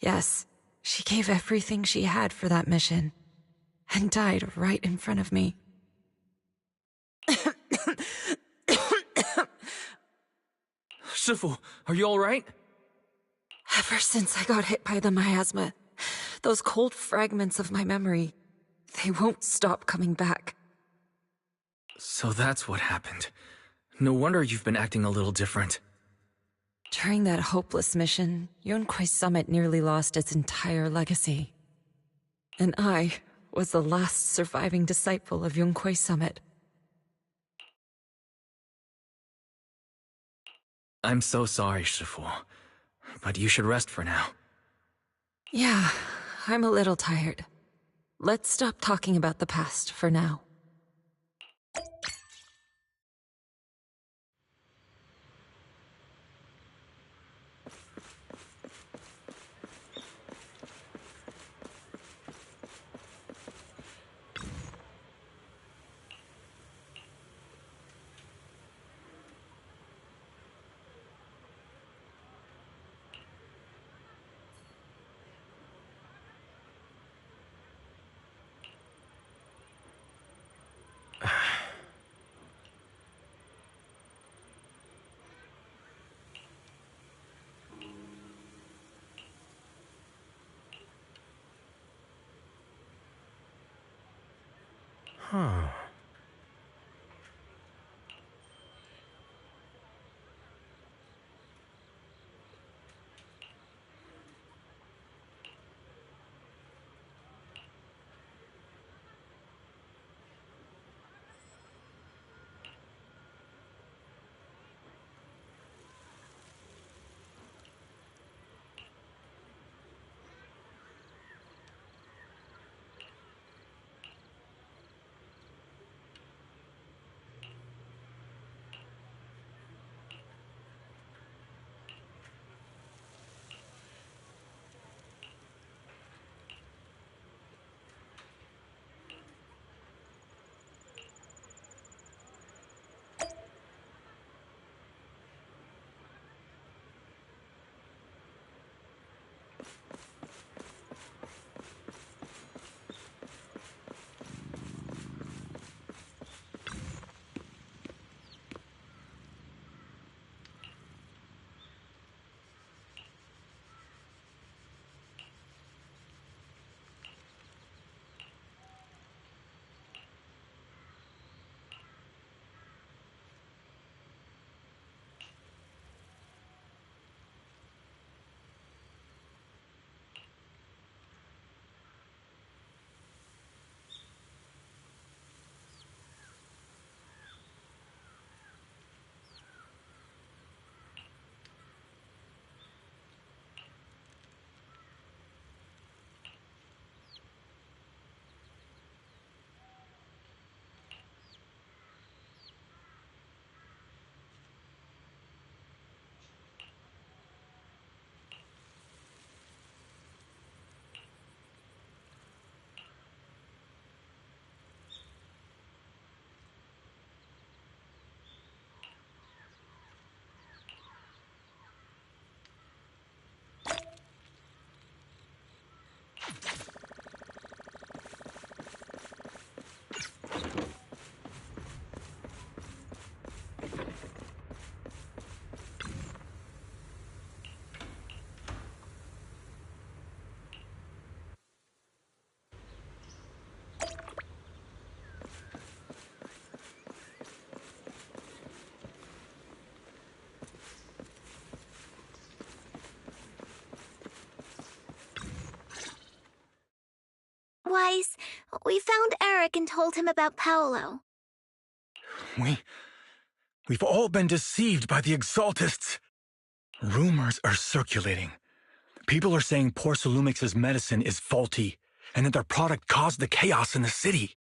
Yes, she gave everything she had for that mission, and died right in front of me. Shifu, are you alright? Ever since I got hit by the miasma, those cold fragments of my memory, they won't stop coming back. So that's what happened. No wonder you've been acting a little different. During that hopeless mission, Yunque's summit nearly lost its entire legacy. And I was the last surviving disciple of Yunque's summit. I'm so sorry, Shifu. But you should rest for now. Yeah, I'm a little tired. Let's stop talking about the past for now. Huh. Wise, we found Eric and told him about Paolo. We've all been deceived by the Exaltists. Rumors are circulating. People are saying Porcelumix's medicine is faulty, and that their product caused the chaos in the city.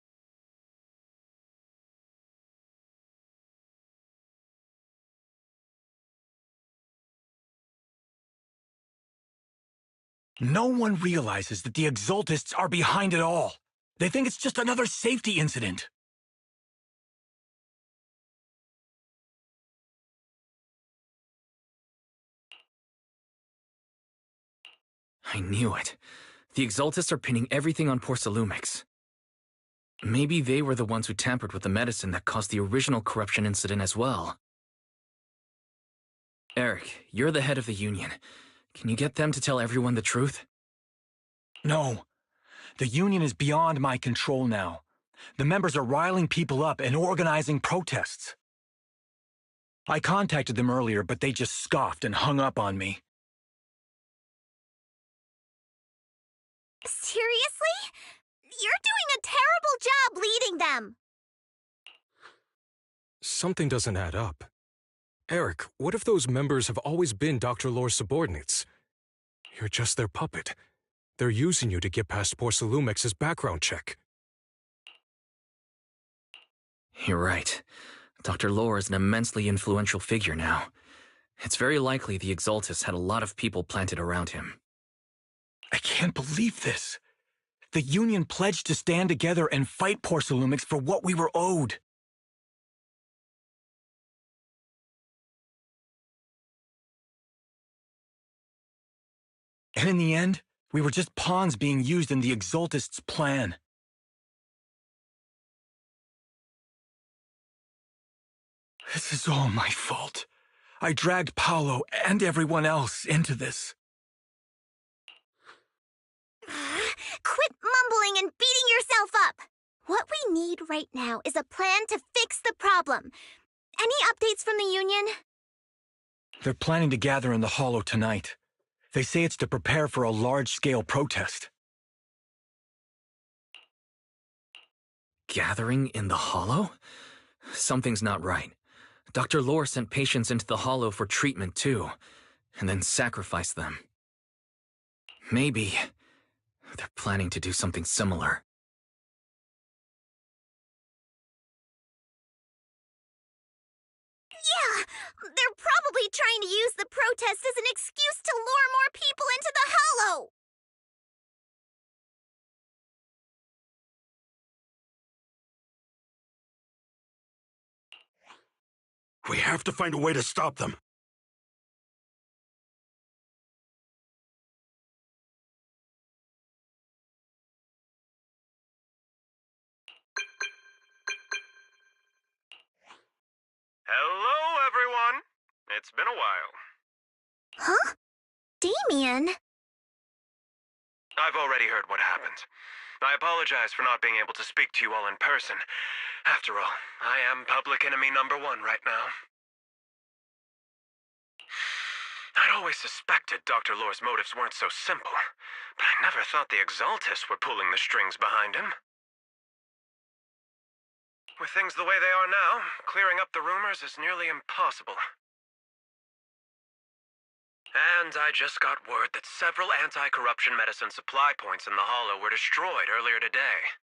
No one realizes that the Exaltists are behind it all. They think it's just another safety incident. I knew it. The Exaltists are pinning everything on Porcelumix. Maybe they were the ones who tampered with the medicine that caused the original corruption incident as well. Eric, you're the head of the Union. Can you get them to tell everyone the truth? No. The Union is beyond my control now. The members are riling people up and organizing protests. I contacted them earlier, but they just scoffed and hung up on me. Seriously? You're doing a terrible job leading them! Something doesn't add up. Eric, what if those members have always been Dr. Lore's subordinates? You're just their puppet. They're using you to get past Porcelumex's background check. You're right. Dr. Lore is an immensely influential figure now. It's very likely the Exaltus had a lot of people planted around him. I can't believe this. The Union pledged to stand together and fight Porcelumex for what we were owed. And in the end, we were just pawns being used in the Exaltist's plan. This is all my fault. I dragged Paolo and everyone else into this. Quit mumbling and beating yourself up! What we need right now is a plan to fix the problem. Any updates from the Union? They're planning to gather in the Hollow tonight. They say it's to prepare for a large-scale protest. Gathering in the Hollow? Something's not right. Dr. Lore sent patients into the Hollow for treatment too, and then sacrificed them. Maybe they're planning to do something similar. Yeah, they're probably trying to use the protest as an excuse to lure more people into the Hollow! We have to find a way to stop them. Hello, everyone. It's been a while. Huh? Damien? I've already heard what happened. I apologize for not being able to speak to you all in person. After all, I am public enemy number one right now. I'd always suspected Dr. Lore's motives weren't so simple, but I never thought the Exaltus were pulling the strings behind him. With things the way they are now, clearing up the rumors is nearly impossible. And I just got word that several anti-corruption medicine supply points in the Hollow were destroyed earlier today.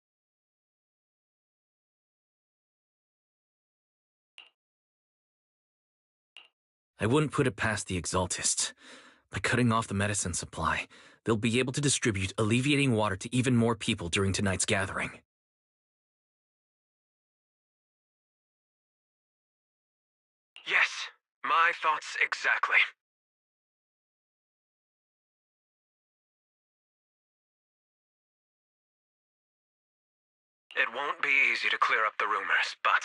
I wouldn't put it past the Exaltists. By cutting off the medicine supply, they'll be able to distribute alleviating water to even more people during tonight's gathering. Yes, my thoughts exactly. It won't be easy to clear up the rumors, but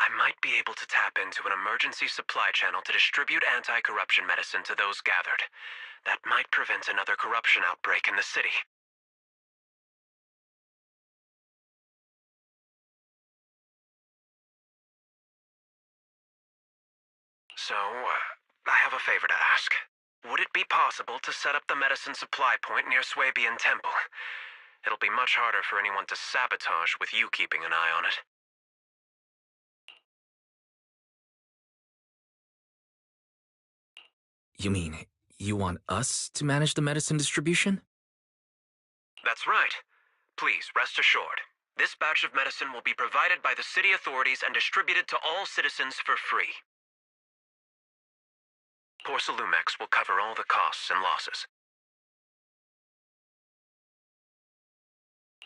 I might be able to tap into an emergency supply channel to distribute anti-corruption medicine to those gathered. That might prevent another corruption outbreak in the city. So, I have a favor to ask. Would it be possible to set up the medicine supply point near Swabian Temple? It'll be much harder for anyone to sabotage with you keeping an eye on it. You mean, you want us to manage the medicine distribution? That's right. Please, rest assured. This batch of medicine will be provided by the city authorities and distributed to all citizens for free. Porcelumex will cover all the costs and losses.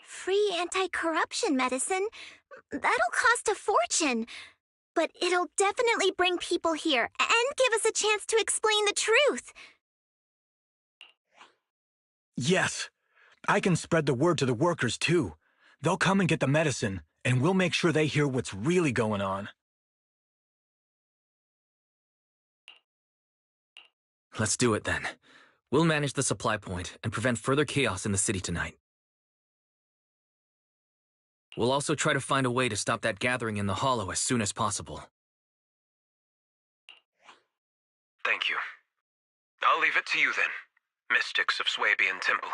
Free anti-corruption medicine? That'll cost a fortune. But it'll definitely bring people here and give us a chance to explain the truth. Yes. I can spread the word to the workers, too. They'll come and get the medicine, and we'll make sure they hear what's really going on. Let's do it then. We'll manage the supply point and prevent further chaos in the city tonight. We'll also try to find a way to stop that gathering in the Hollow as soon as possible. Thank you. I'll leave it to you then, mystics of Swabian Temple.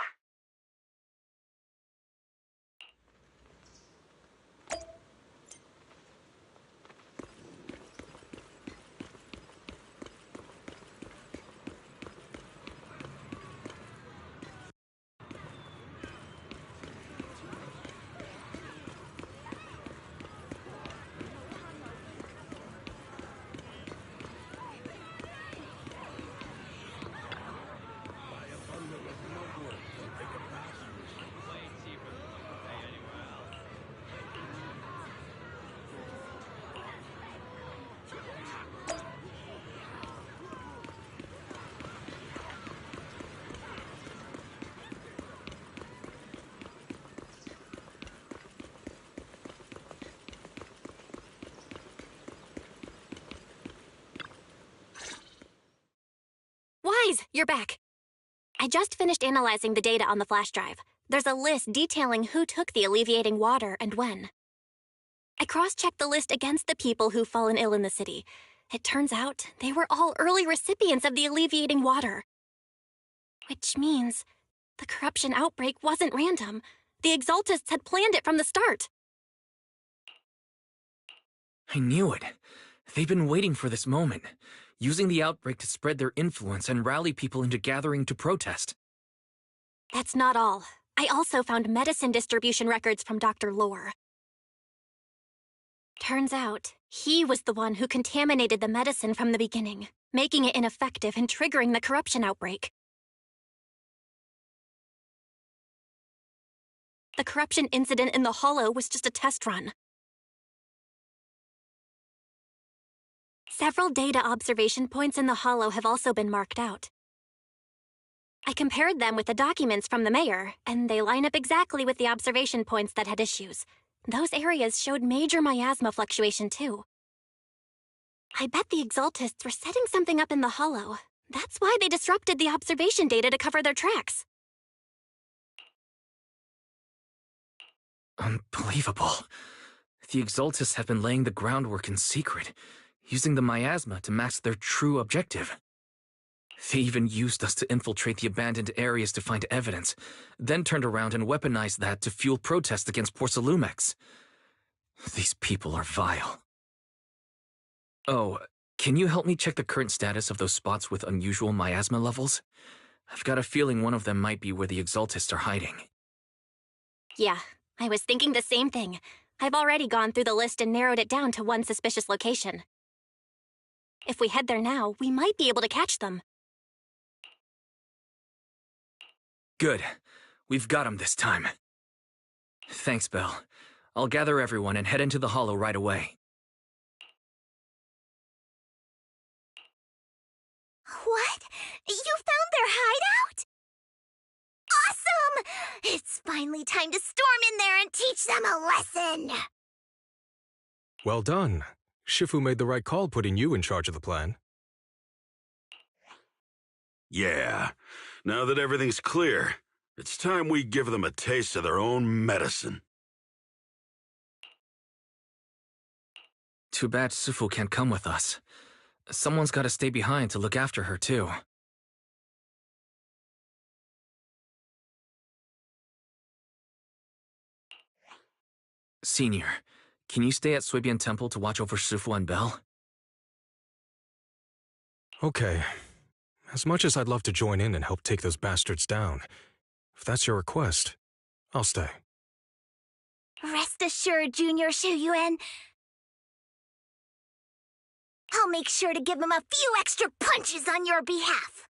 you're back. I just finished analyzing the data on the flash drive. There's a list detailing who took the alleviating water and when. I cross-checked the list against the people who've fallen ill in the city. It turns out they were all early recipients of the alleviating water. Which means the corruption outbreak wasn't random. The Exaltists had planned it from the start. I knew it. They've been waiting for this moment, using the outbreak to spread their influence and rally people into gathering to protest. That's not all. I also found medicine distribution records from Dr. Lore. Turns out, he was the one who contaminated the medicine from the beginning, making it ineffective and triggering the corruption outbreak. The corruption incident in the Hollow was just a test run. Several data observation points in the Hollow have also been marked out. I compared them with the documents from the mayor, and they line up exactly with the observation points that had issues. Those areas showed major miasma fluctuation, too. I bet the Exaltists were setting something up in the Hollow. That's why they disrupted the observation data to cover their tracks. Unbelievable. The Exaltists have been laying the groundwork in secret, using the miasma to mask their true objective. They even used us to infiltrate the abandoned areas to find evidence, then turned around and weaponized that to fuel protests against Porcelumex. These people are vile. Oh, can you help me check the current status of those spots with unusual miasma levels? I've got a feeling one of them might be where the Exaltists are hiding. Yeah, I was thinking the same thing. I've already gone through the list and narrowed it down to one suspicious location. If we head there now, we might be able to catch them. Good. We've got him this time. Thanks, Belle. I'll gather everyone and head into the Hollow right away. What? You found their hideout? Awesome! It's finally time to storm in there and teach them a lesson! Well done. Shifu made the right call putting you in charge of the plan. Yeah. Now that everything's clear, it's time we give them a taste of their own medicine. Too bad Sufu can't come with us. Someone's got to stay behind to look after her, too. Senior, can you stay at Suibian Temple to watch over Sufu and Belle? Okay. As much as I'd love to join in and help take those bastards down, if that's your request, I'll stay. Rest assured, Junior Shuyuan. I'll make sure to give him a few extra punches on your behalf.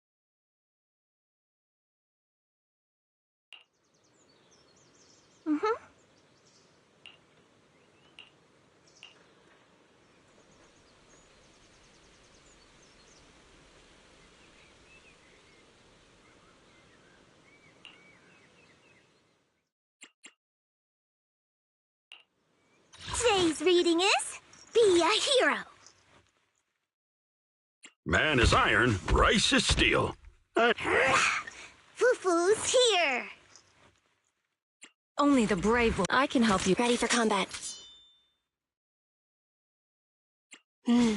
Today's reading is Be a Hero. Man is iron, rice is steel. Fufu's here. Only the brave will. I can help you. Ready for combat. Ooh,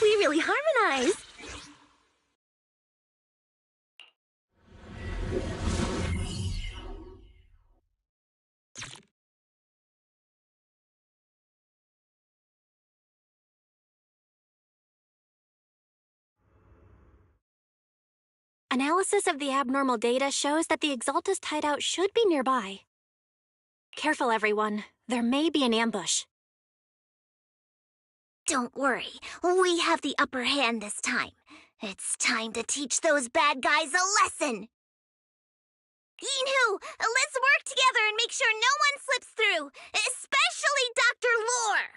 we really harmonize. Analysis of the abnormal data shows that the Exaltist hideout should be nearby. Careful, everyone. There may be an ambush. Don't worry, we have the upper hand this time. It's time to teach those bad guys a lesson. Yinhu, let's work together and make sure no one slips through, especially Dr. Lore.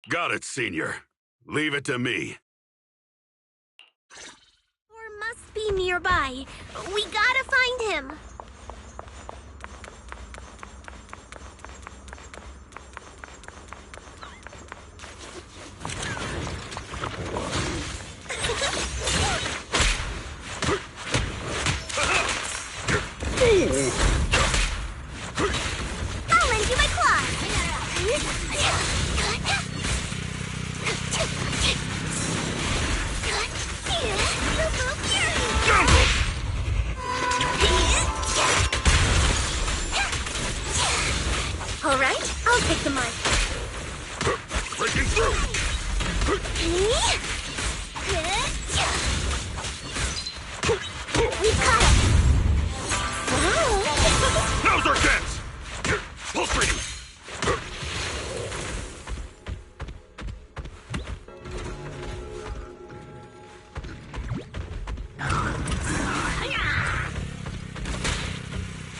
Got it, Senior. Leave it to me. Lore must be nearby. We gotta find him. I'll lend you my claws. All right, I'll take the mic. Breaking through! We've got it. Wow. Now's our chance! Pulse reading!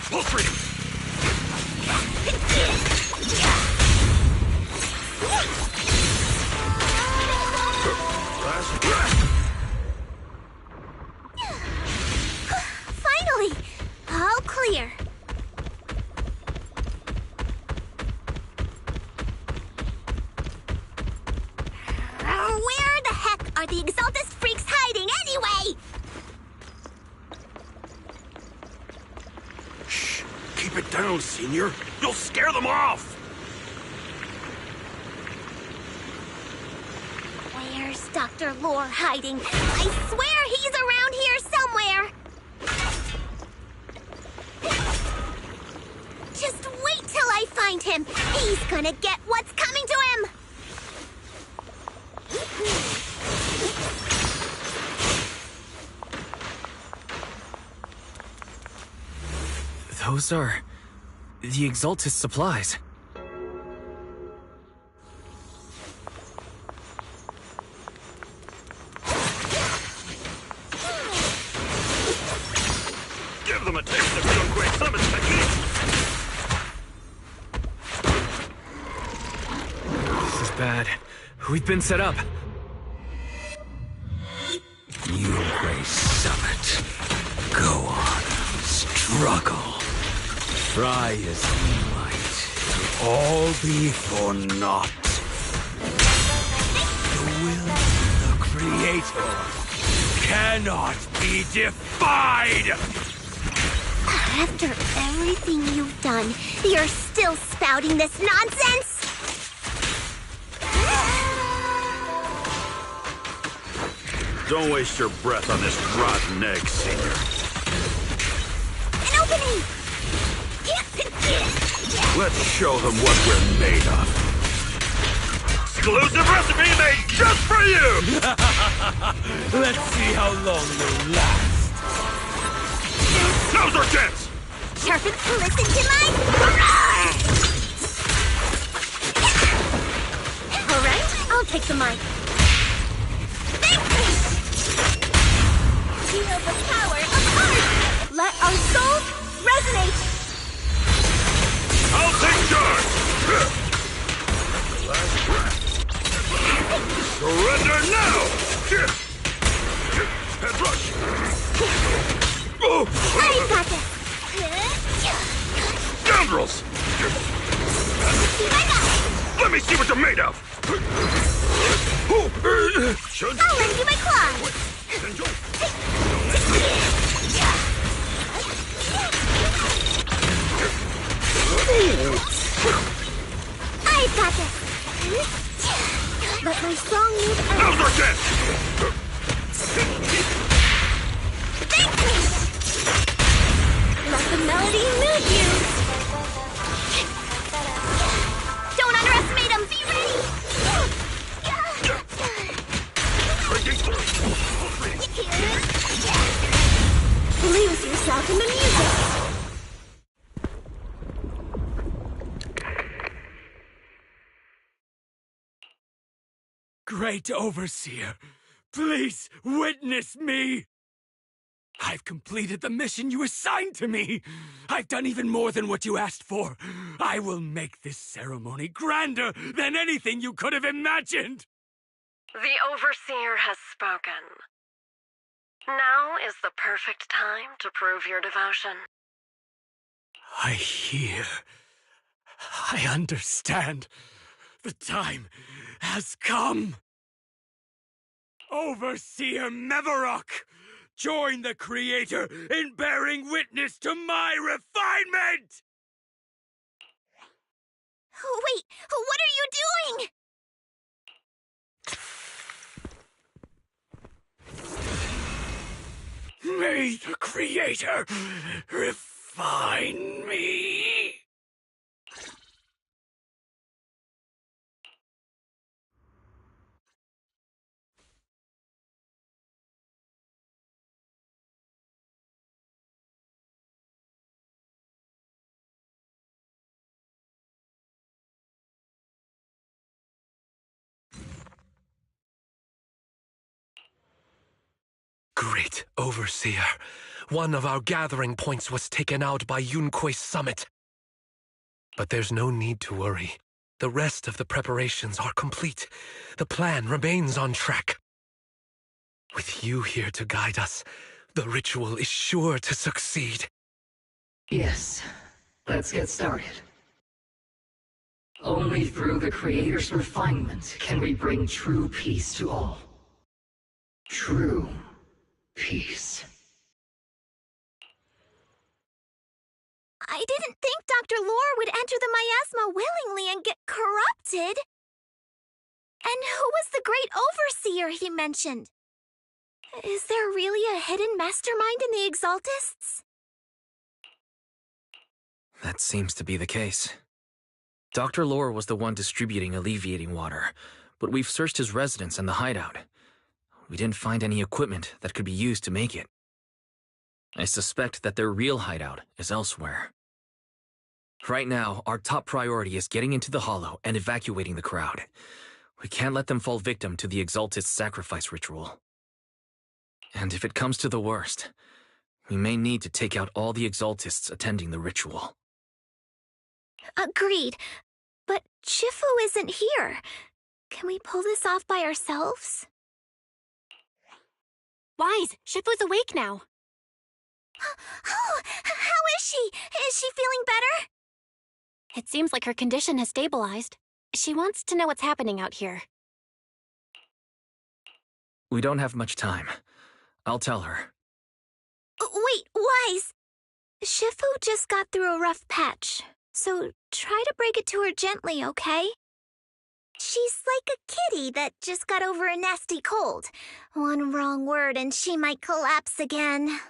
Pulse reading! Finally, all clear. Where the heck are the Exaltus freaks hiding anyway? Shh! Keep it down, Senior. You'll scare them off! Where's Dr. Lore hiding? I swear he's around here somewhere. Just wait till I find him. He's gonna get what's coming to him. Those are the Exaltus supplies. Give them a taste of Sunquake Summit technique! This is bad. We've been set up. Sunquake Summit. Go on, struggle. Try as you might, it'll all be for naught. The will of the Creator cannot be defied! After everything you've done, you're still spouting this nonsense? Don't waste your breath on this rotten egg, Senior. An opening! Let's show them what we're made of. Exclusive recipe made just for you! Let's see how long you'll last. Now's our chance! Perfect to listen to my... All right, I'll take the mic. Feel the power of art! Let our souls resonate! I'll take charge! Last breath. Surrender now! Head rush! I got this! Scoundrels! See my back! Let me see what you're made of! Should... I'll lend you my claws! I've got this! Let my song move out. Now's our chance! Let the melody move you! Don't underestimate him! Be ready! Lose yourself in the music! Great Overseer, please witness me! I've completed the mission you assigned to me! I've done even more than what you asked for! I will make this ceremony grander than anything you could have imagined! The Overseer has spoken. Now is the perfect time to prove your devotion. I hear. I understand. The time has come. Overseer Mevarok, Join the Creator in bearing witness to my refinement! Wait, what are you doing? May the Creator refine me! Great Overseer, one of our gathering points was taken out by Yunque's summit. But there's no need to worry. The rest of the preparations are complete. The plan remains on track. With you here to guide us, the ritual is sure to succeed. Yes, let's get started. Only through the Creator's refinement can we bring true peace to all. True peace. I didn't think Dr. Lore would enter the miasma willingly and get corrupted. And who was the great overseer he mentioned? Is there really a hidden mastermind in the Exaltists? That seems to be the case. Dr. Lore was the one distributing alleviating water, but we've searched his residence and the hideout. We didn't find any equipment that could be used to make it. I suspect that their real hideout is elsewhere. Right now, our top priority is getting into the Hollow and evacuating the crowd. We can't let them fall victim to the Exaltist sacrifice ritual. And if it comes to the worst, we may need to take out all the Exaltists attending the ritual. Agreed. But Shifu isn't here. Can we pull this off by ourselves? Wise, Shifu's awake now. Oh, how is she? Is she feeling better? It seems like her condition has stabilized. She wants to know what's happening out here. We don't have much time. I'll tell her. Wait, Wise! Shifu just got through a rough patch, so try to break it to her gently, okay? She's like a kitty that just got over a nasty cold. One wrong word and she might collapse again.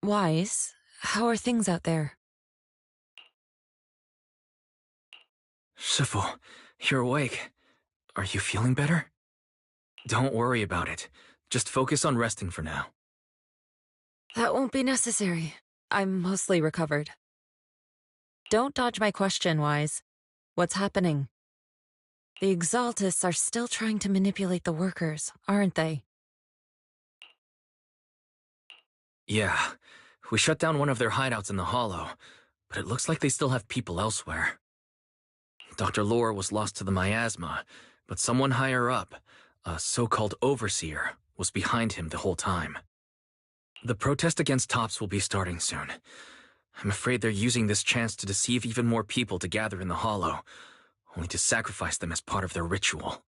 Wise, how are things out there? Shifu, you're awake. Are you feeling better? Don't worry about it. Just focus on resting for now. That won't be necessary. I'm mostly recovered. Don't dodge my question, Wise. What's happening? The Exaltists are still trying to manipulate the workers, aren't they? Yeah, we shut down one of their hideouts in the Hollow, but it looks like they still have people elsewhere. Dr. Lore was lost to the miasma, but someone higher up, a so-called overseer, was behind him the whole time. The protest against Tops will be starting soon. I'm afraid they're using this chance to deceive even more people to gather in the Hollow, only to sacrifice them as part of their ritual.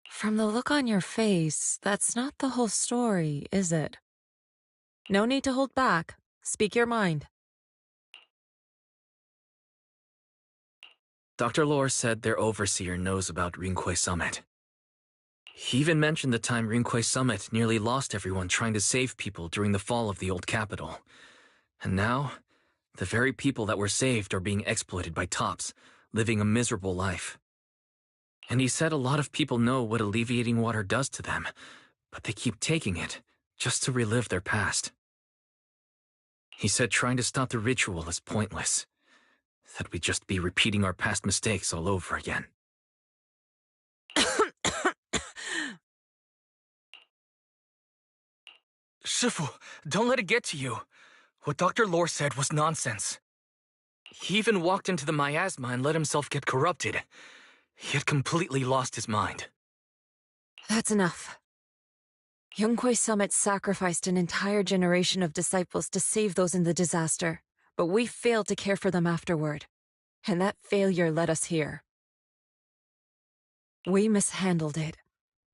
From the look on your face, that's not the whole story, is it? No need to hold back. Speak your mind. Dr. Lore said their overseer knows about Rinque Summit. He even mentioned the time Rinque Summit nearly lost everyone trying to save people during the fall of the old capital. And now, the very people that were saved are being exploited by Tops, living a miserable life. And he said a lot of people know what alleviating water does to them, but they keep taking it just to relive their past. He said trying to stop the ritual is pointless, that we'd just be repeating our past mistakes all over again. Shifu, don't let it get to you. What Dr. Lore said was nonsense. He even walked into the miasma and let himself get corrupted. He had completely lost his mind. That's enough. Yonghui Summit sacrificed an entire generation of disciples to save those in the disaster, but we failed to care for them afterward. And that failure led us here. We mishandled it.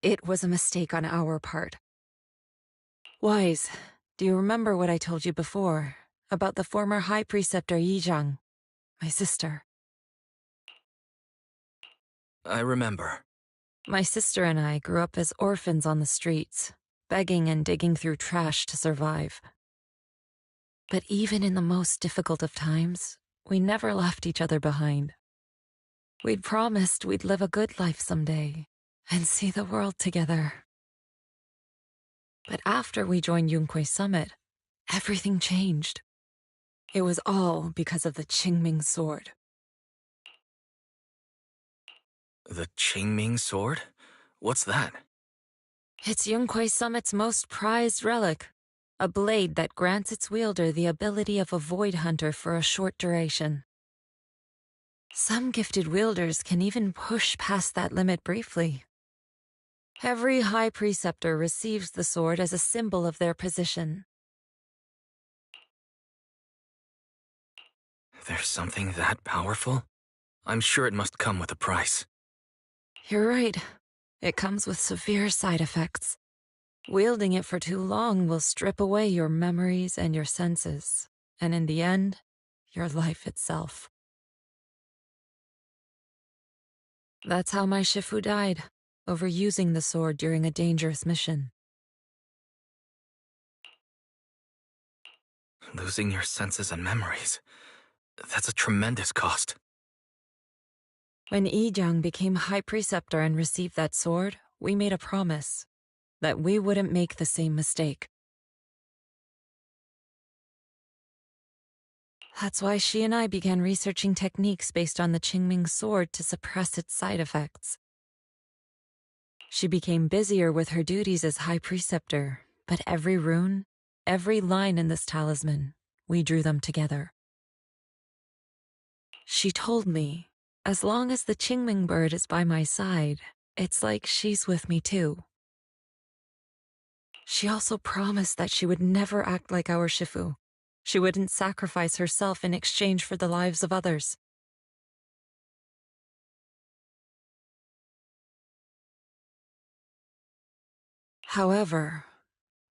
It was a mistake on our part. Wise, do you remember what I told you before about the former High Preceptor Yizhang, my sister? I remember. My sister and I grew up as orphans on the streets, begging and digging through trash to survive. But even in the most difficult of times, we never left each other behind. We'd promised we'd live a good life someday and see the world together. But after we joined Yunhui Summit, everything changed. It was all because of the Qingming sword. The Qingming sword? What's that? It's Yunhui Summit's most prized relic, a blade that grants its wielder the ability of a void hunter for a short duration. Some gifted wielders can even push past that limit briefly. Every High Preceptor receives the sword as a symbol of their position. There's something that powerful? I'm sure it must come with a price. You're right. It comes with severe side effects. Wielding it for too long will strip away your memories and your senses, and in the end, your life itself. That's how my Shifu died, overusing the sword during a dangerous mission. Losing your senses and memories. That's a tremendous cost. When Yijiang became High Preceptor and received that sword, we made a promise that we wouldn't make the same mistake. That's why she and I began researching techniques based on the Qingming sword to suppress its side effects. She became busier with her duties as High Preceptor, but every rune, every line in this talisman, we drew them together. She told me, as long as the Qingming bird is by my side, it's like she's with me too. She also promised that she would never act like our Shifu. She wouldn't sacrifice herself in exchange for the lives of others. However,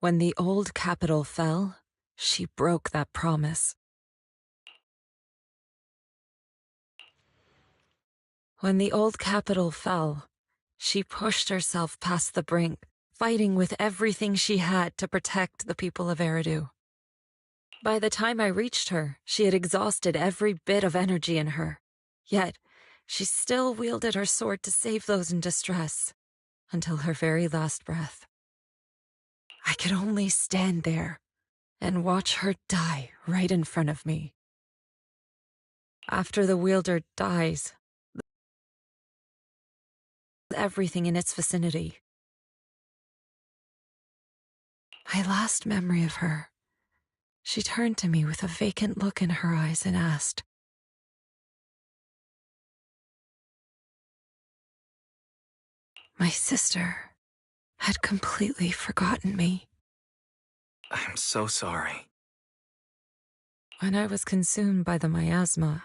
when the old capital fell, she broke that promise. When the old capital fell, she pushed herself past the brink, fighting with everything she had to protect the people of Eridu. By the time I reached her, she had exhausted every bit of energy in her. Yet, she still wielded her sword to save those in distress, until her very last breath. I could only stand there and watch her die right in front of me. After the wielder dies, everything in its vicinity. My last memory of her, she turned to me with a vacant look in her eyes and asked, my sister had completely forgotten me. I'm so sorry. When I was consumed by the miasma,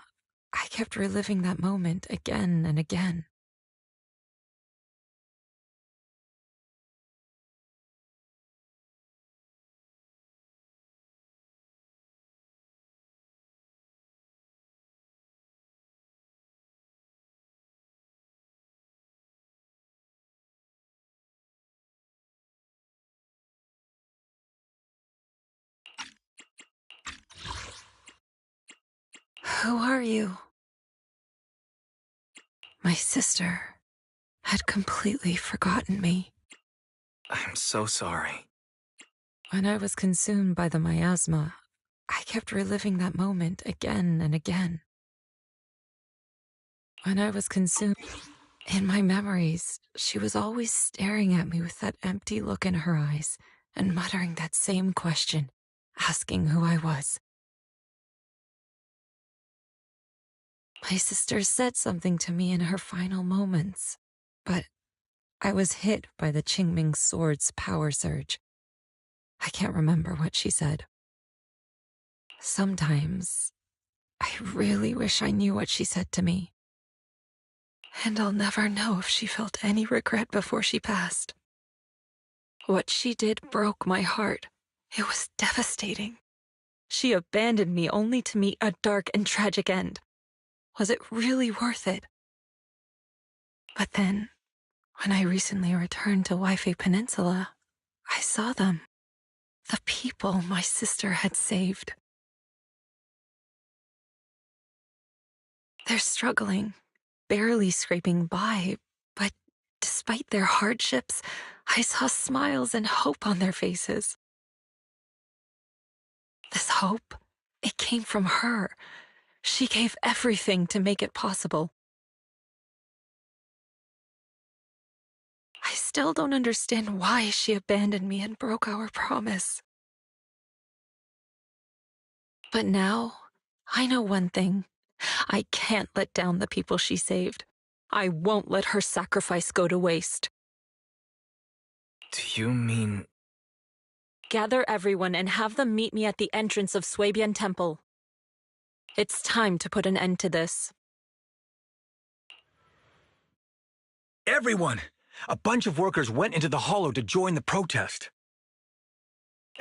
I kept reliving that moment again and again. Who are you? My sister had completely forgotten me. I'm so sorry. When I was consumed by the miasma, I kept reliving that moment again and again. When I was consumed, in my memories, she was always staring at me with that empty look in her eyes and muttering that same question, asking who I was. My sister said something to me in her final moments, but I was hit by the Qingming sword's power surge. I can't remember what she said. Sometimes, I really wish I knew what she said to me. And I'll never know if she felt any regret before she passed. What she did broke my heart. It was devastating. She abandoned me only to meet a dark and tragic end. Was it really worth it? But then, when I recently returned to Waifei Peninsula, I saw them. The people my sister had saved. They're struggling, barely scraping by, but despite their hardships, I saw smiles and hope on their faces. This hope, it came from her. She gave everything to make it possible. I still don't understand why she abandoned me and broke our promise. But now, I know one thing. I can't let down the people she saved. I won't let her sacrifice go to waste. Do you mean... Gather everyone and have them meet me at the entrance of Suibian Temple. It's time to put an end to this. Everyone! A bunch of workers went into the hollow to join the protest.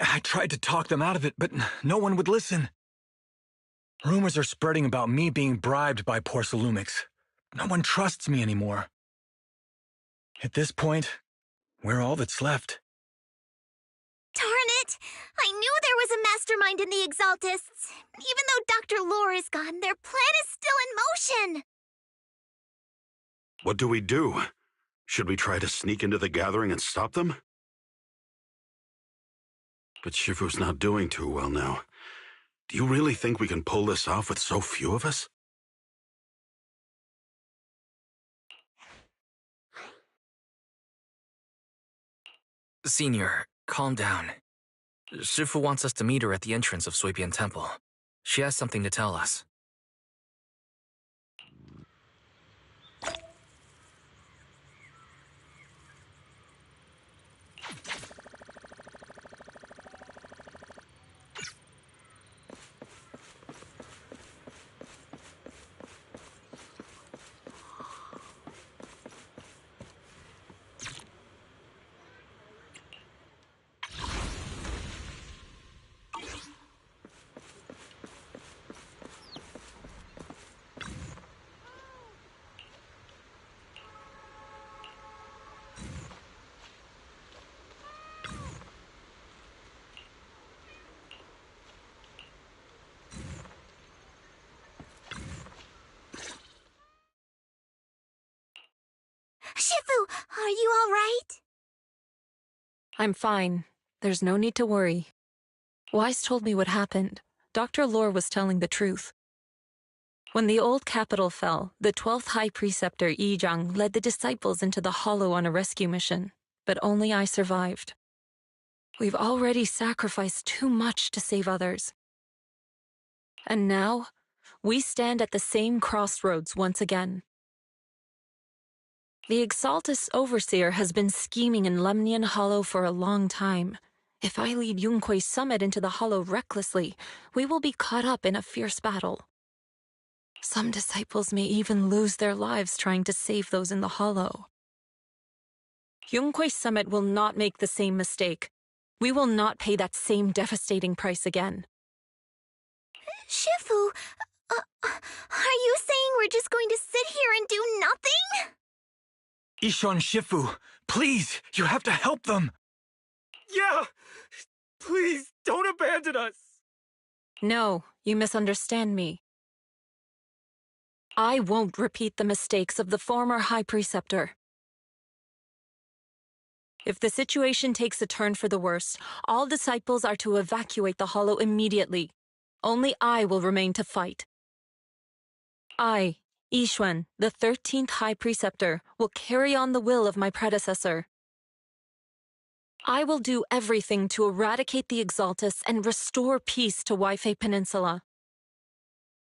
I tried to talk them out of it, but no one would listen. Rumors are spreading about me being bribed by Porcelumix. No one trusts me anymore. At this point, we're all that's left. Darn it! I knew there was a mastermind in the Exaltists. Even though Dr. Lore is gone, their plan is still in motion. What do we do? Should we try to sneak into the gathering and stop them? But Shifu's not doing too well now. Do you really think we can pull this off with so few of us? Senior, calm down. Shifu wants us to meet her at the entrance of Suibian Temple. She has something to tell us. Shifu, are you all right? I'm fine. There's no need to worry. Wise told me what happened. Dr. Lore was telling the truth. When the old capital fell, the 12th High Preceptor Yi Zhang led the disciples into the hollow on a rescue mission, but only I survived. We've already sacrificed too much to save others. And now, we stand at the same crossroads once again. The Exaltus Overseer has been scheming in Lemnian Hollow for a long time. If I lead Yunkui's summit into the hollow recklessly, we will be caught up in a fierce battle. Some disciples may even lose their lives trying to save those in the hollow. Yunkui's summit will not make the same mistake. We will not pay that same devastating price again. Shifu, are you saying we're just going to sit here and do nothing? Ishan Shifu, please, you have to help them. Yeah! Please, don't abandon us! No, you misunderstand me. I won't repeat the mistakes of the former High Preceptor. If the situation takes a turn for the worse, all disciples are to evacuate the hollow immediately. Only I will remain to fight. I, Yixuan, the 13th High Preceptor, will carry on the will of my predecessor. I will do everything to eradicate the Exaltus and restore peace to Waifei Peninsula.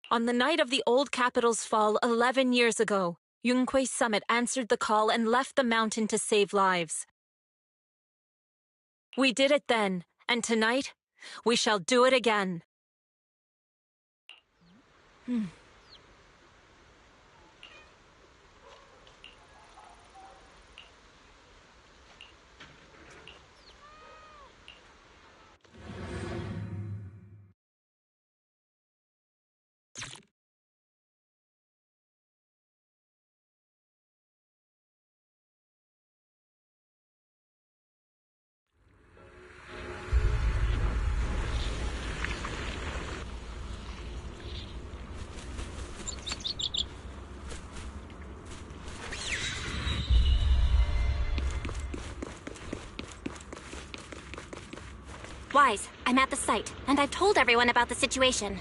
On the night of the old capital's fall 11 years ago, Yunque's summit answered the call and left the mountain to save lives. We did it then, and tonight, we shall do it again. Wise, I'm at the site, and I've told everyone about the situation.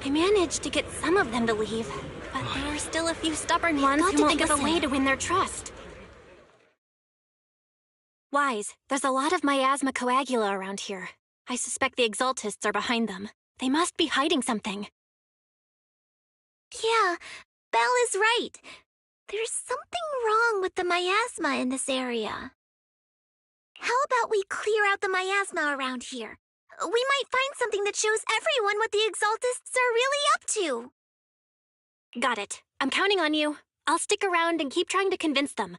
I managed to get some of them to leave, but there are still a few stubborn ones who won't think of a way to win their trust. Wise, there's a lot of miasma coagula around here. I suspect the Exaltists are behind them. They must be hiding something. Yeah, Belle is right. There's something wrong with the miasma in this area. How about we clear out the miasma around here? We might find something that shows everyone what the Exaltists are really up to. Got it. I'm counting on you. I'll stick around and keep trying to convince them.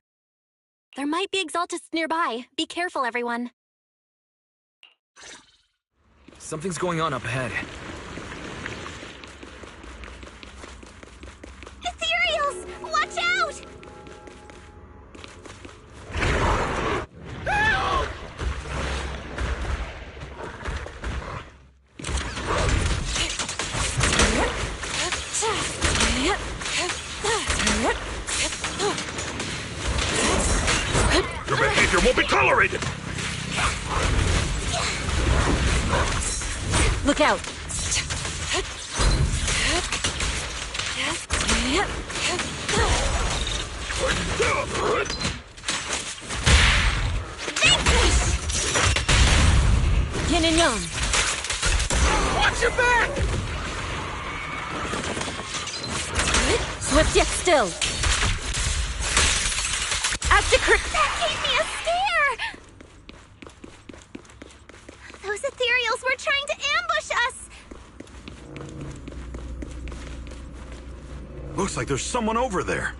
There might be Exaltists nearby. Be careful, everyone. Something's going on up ahead. Ethereals! Watch out! Your behavior won't be tolerated! Look out! Yin and Yang! Watch your back! Swift yet still! That gave me a scare! Those ethereals were trying to ambush us! Looks like there's someone over there.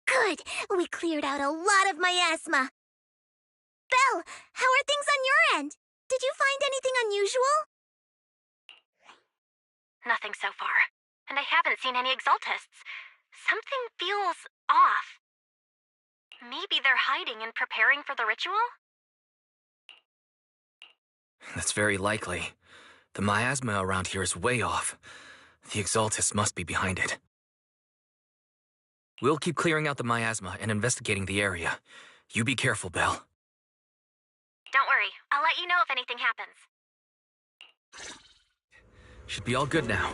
Good! We cleared out a lot of miasma. Belle, how are things on your end? Did you find anything unusual? Nothing so far. And I haven't seen any Exaltists. Something feels off. Maybe they're hiding and preparing for the ritual? That's very likely. The miasma around here is way off. The Exaltists must be behind it. We'll keep clearing out the miasma and investigating the area. You be careful, Belle. Don't worry. I'll let you know if anything happens. Should be all good now.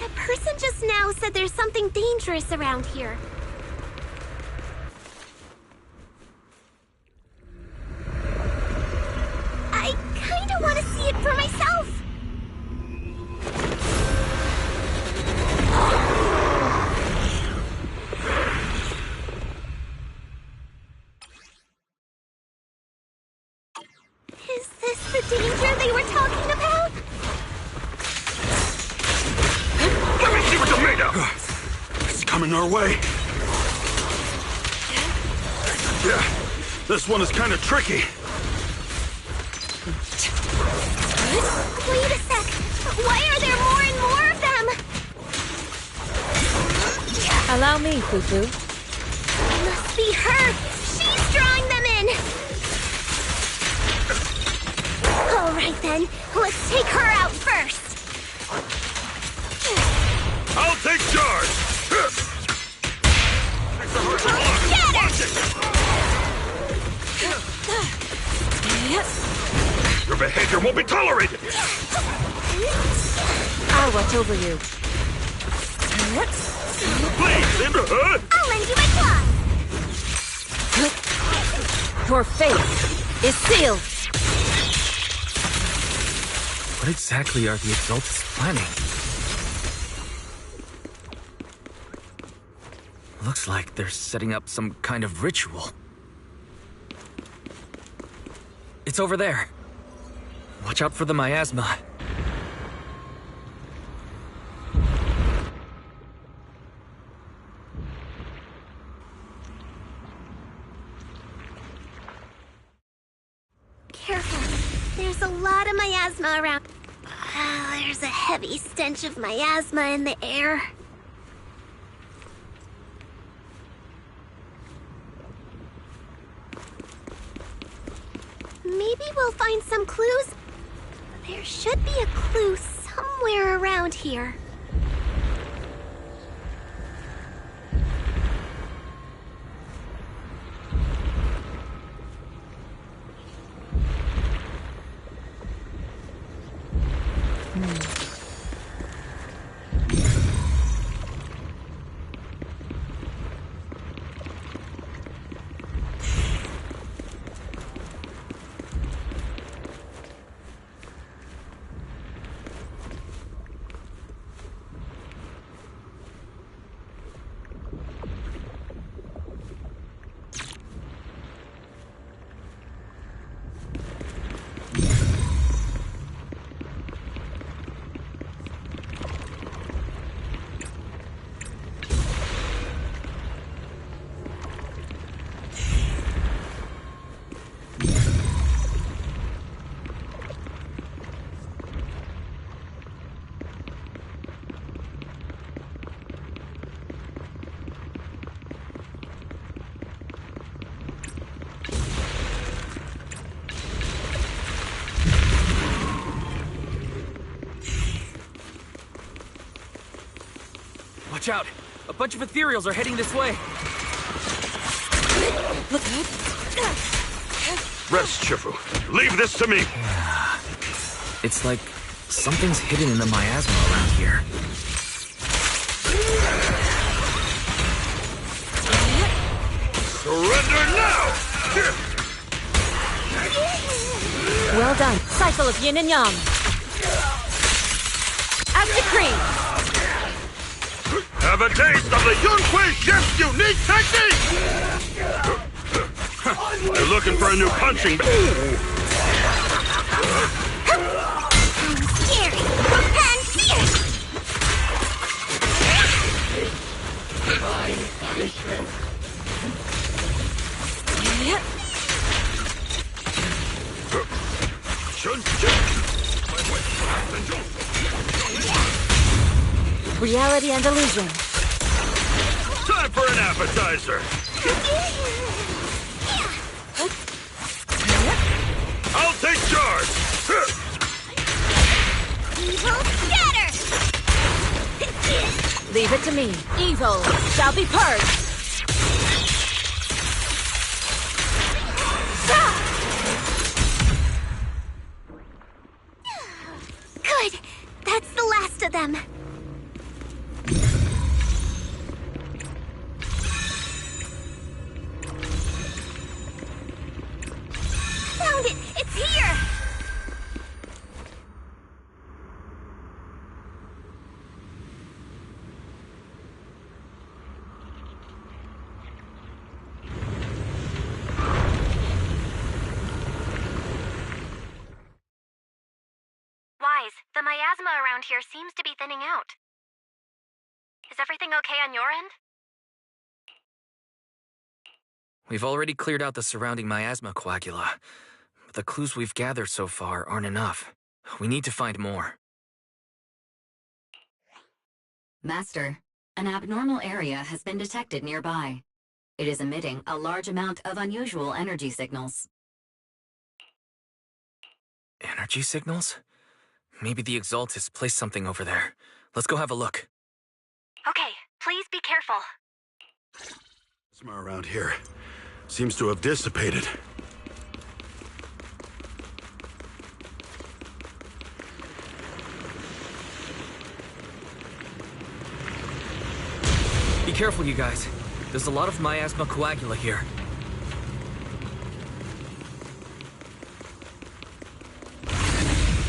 That person just now said there's something dangerous around here. I kinda wanna see it for myself. Is this the danger they were talking about? a tomato! It's coming our way. Yeah, this one is kind of tricky. Wait a sec! Why are there more and more of them? Allow me, Fufu. It must be her! She's drawing them in! Alright then, let's take her out first! I'll take charge! Your behavior won't be tolerated! I'll watch over you. Please, Linda! I'll lend you my claws! Your fate is sealed. What exactly are the adults planning? Looks like they're setting up some kind of ritual. It's over there. Watch out for the miasma. Careful. There's a lot of miasma around. There's a heavy stench of miasma in the air. Maybe we'll find some clues. There should be a clue somewhere around here. Watch out! A bunch of ethereals are heading this way. Rest, Shifu. Leave this to me! It's like something's hidden in the miasma around here. Surrender now! Well done. Cycle of yin and yang. As decreed. Have a taste of the Yunhui Chef's unique technique! You're looking for a new punching bag. Scary and fierce! Reality and illusion. Time for an appetizer! I'll take charge! Evil scatter! Leave it to me. Evil shall be purged. Good! That's the last of them. Found it! It's here! Wise, the miasma around here seems to be thinning out. Is everything okay on your end? We've already cleared out the surrounding miasma coagula, but the clues we've gathered so far aren't enough. We need to find more. Master, an abnormal area has been detected nearby. It is emitting a large amount of unusual energy signals. Energy signals? Maybe the Exaltus placed something over there. Let's go have a look. Okay, please be careful. Plasma around here seems to have dissipated. Be careful, you guys. There's a lot of miasma coagula here.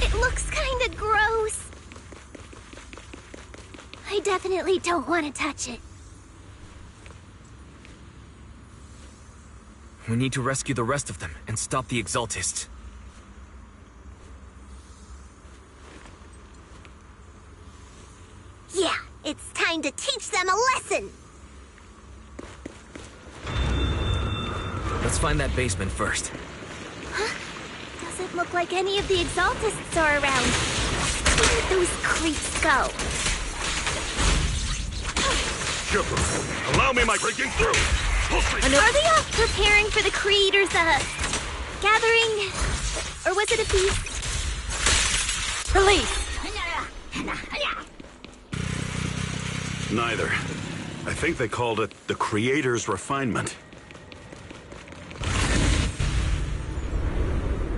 It looks kinda gross. I definitely don't want to touch it. We need to rescue the rest of them and stop the Exaltists. Yeah, it's time to teach them a lesson. Let's find that basement first. Huh? Doesn't look like any of the Exaltists are around. Where'd those creeps go? Chipper, allow me my breaking through! Are they all preparing for the Creator's, gathering? Or was it a feast? Police! Neither. I think they called it the Creator's refinement.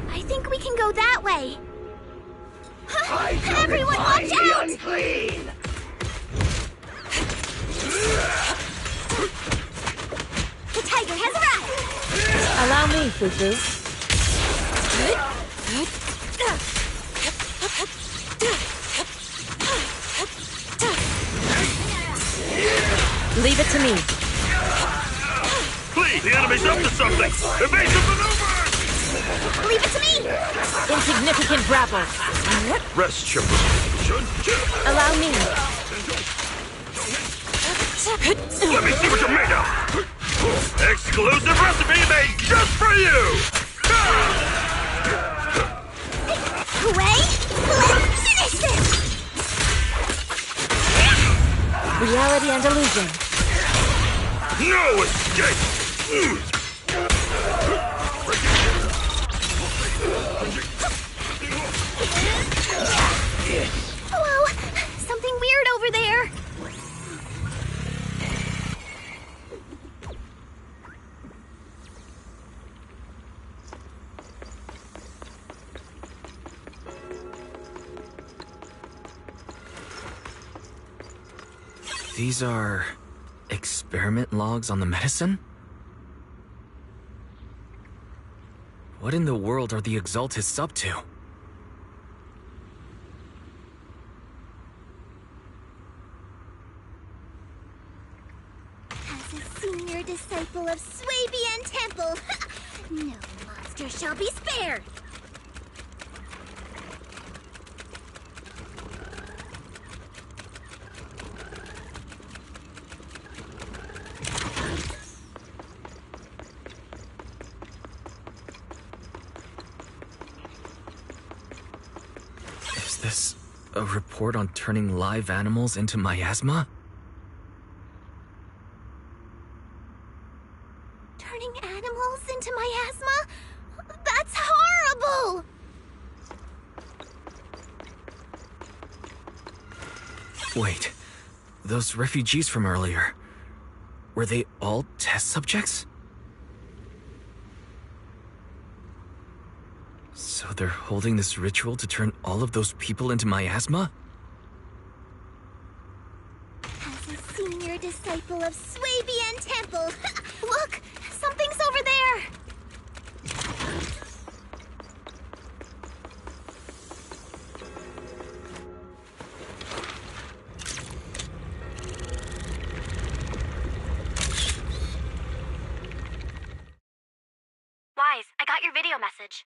I think we can go that way. Everyone, watch out! Unclean! The tiger has arrived! Allow me, Fufu. Leave it to me. Please, the enemy's up to something! Evasive maneuvers! Leave it to me! Insignificant grapple. Rest, Chipper. Allow me. Let me see what you're made of! Exclusive recipe made just for you! Hooray! Let's finish this! Reality and illusion. No escape! Whoa! Something weird over there! These are experiment logs on the medicine? What in the world are the Exaltists up to? As a senior disciple of Swabian Temple, no monster shall be spared! Is this a report on turning live animals into miasma? Turning animals into miasma? That's horrible! Wait, those refugees from earlier, were they all test subjects? So they're holding this ritual to turn all of those people into miasma? As a senior disciple of Swabian Temple, look! Something's over there! Wise, I got your video message.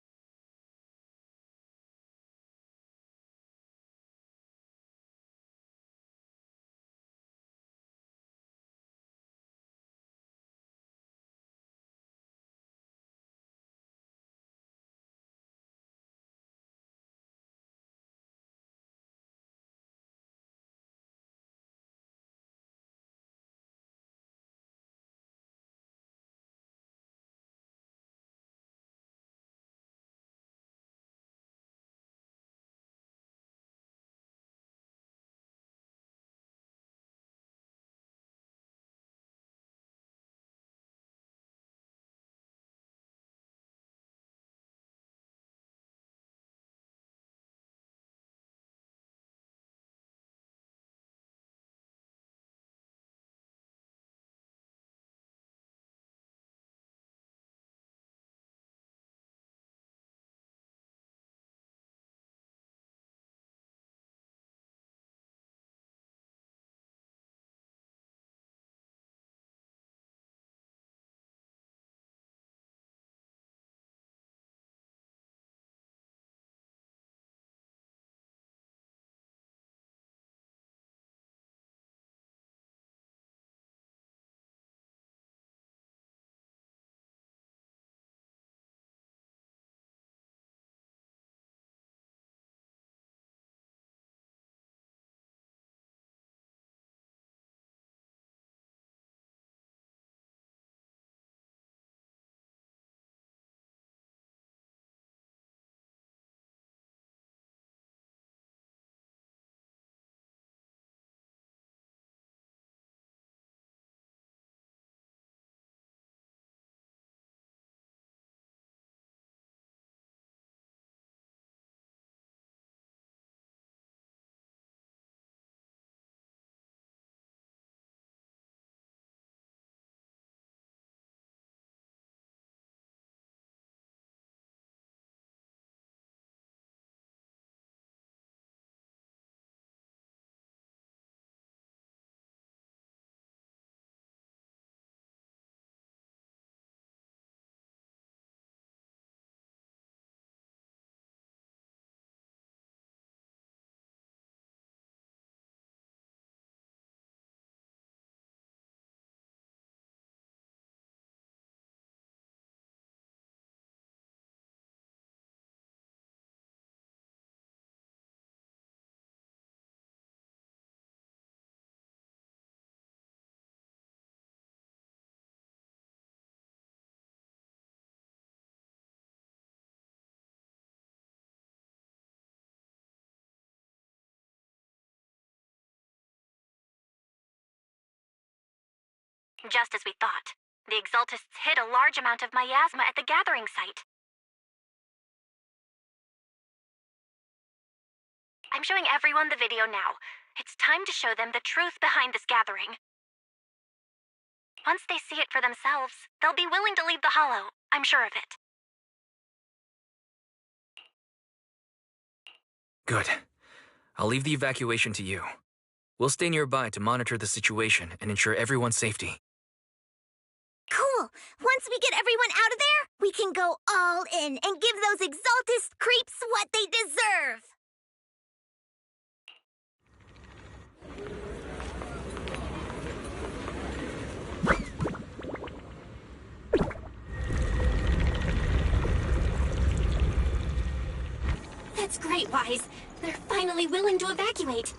Just as we thought. The Exaltists hid a large amount of miasma at the gathering site. I'm showing everyone the video now. It's time to show them the truth behind this gathering. Once they see it for themselves, they'll be willing to leave the Hollow. I'm sure of it. Good. I'll leave the evacuation to you. We'll stay nearby to monitor the situation and ensure everyone's safety. Cool! Once we get everyone out of there, we can go all in and give those Exaltist creeps what they deserve! That's great, Wise. They're finally willing to evacuate.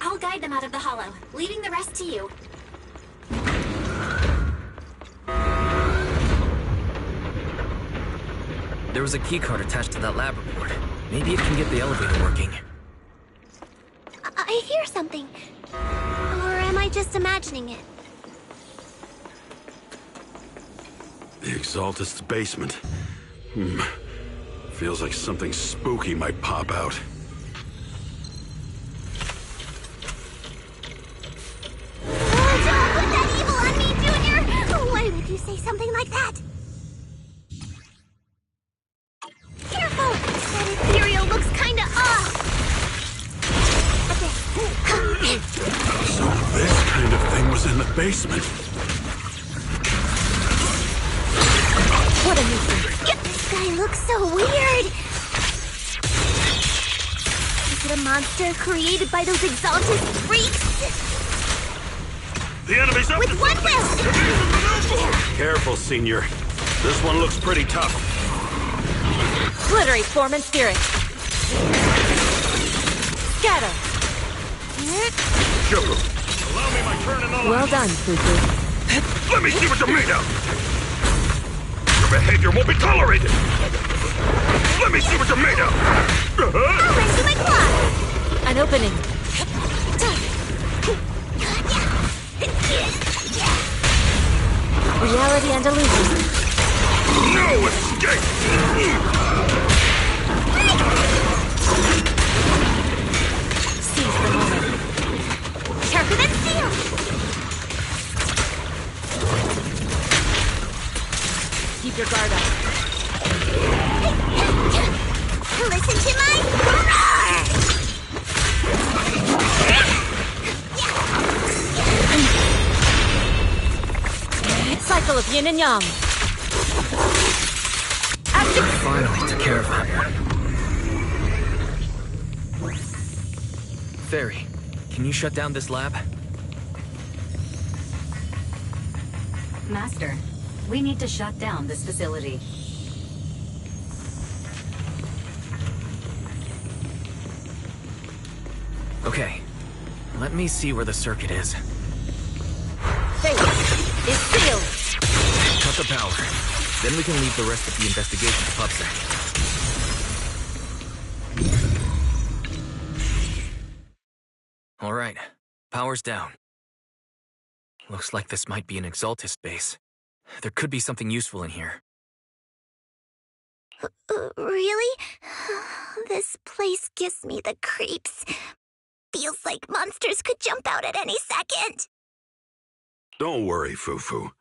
I'll guide them out of the Hollow, leaving the rest to you. There was a keycard attached to that lab report. Maybe it can get the elevator working. I hear something. Or am I just imagining it? The Exaltist's basement. Feels like something spooky might pop out. Don't put that evil on me, Junior! Why would you say something like that? Careful! That ethereal looks kinda off! Okay. So this kind of thing was in the basement. What a nuisance. This guy looks so weird! Is it a monster created by those Exaltist freaks? The enemy's up! With one will! Careful, Senior. This one looks pretty tough. Glittery form and spirit. Scatter. Sugar, allow me my turn in the line. Well done, Fufu. Let me see what you're made of! Your behavior won't be tolerated! Let me see what you're made of! I'll lend you my claws! An opening. Reality and illusion. No escape! Seize the moment. Sharper than steel! Keep your guard up. Listen to my roar! Cycle of yin and yang. Finally took care of him. Fairy, can you shut down this lab? Master, we need to shut down this facility. Okay, let me see where the circuit is. Fate is sealed. Cut the power. Then we can leave the rest of the investigation to PubSec. All right, power's down. Looks like this might be an Exaltist base. There could be something useful in here. Really? This place gives me the creeps. Feels like monsters could jump out at any second. Don't worry, Fufu.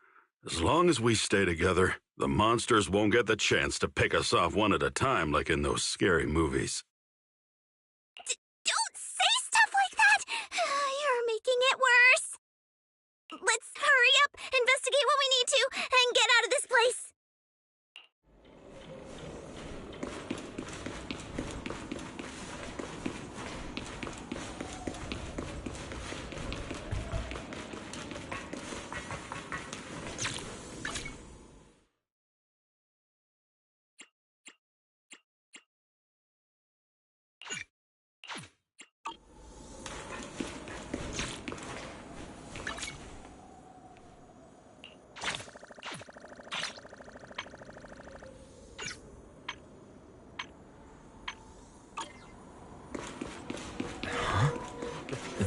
As long as we stay together, the monsters won't get the chance to pick us off one at a time like in those scary movies. Don't say stuff like that! You're making it worse. Let's hurry up, investigate what we need to, and get out of this place.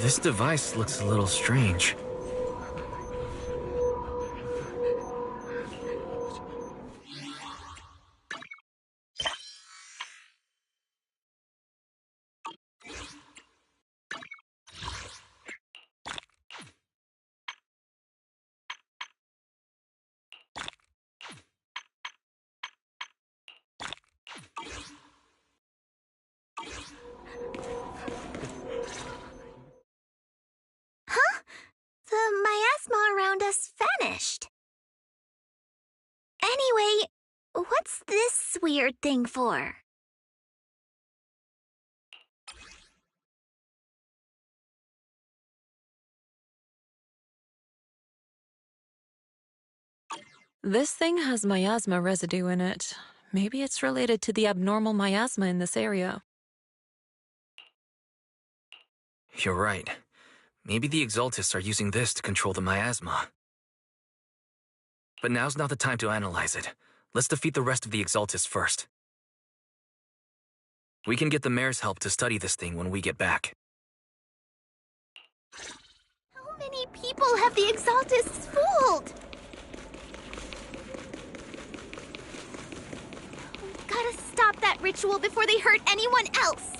This device looks a little strange. Huh? The miasma around us vanished. Anyway, what's this weird thing for? This thing has miasma residue in it. Maybe it's related to the abnormal miasma in this area. You're right. Maybe the Exaltists are using this to control the miasma. But now's not the time to analyze it. Let's defeat the rest of the Exaltists first. We can get the mayor's help to study this thing when we get back. How many people have the Exaltists fooled? We gotta stop that ritual before they hurt anyone else.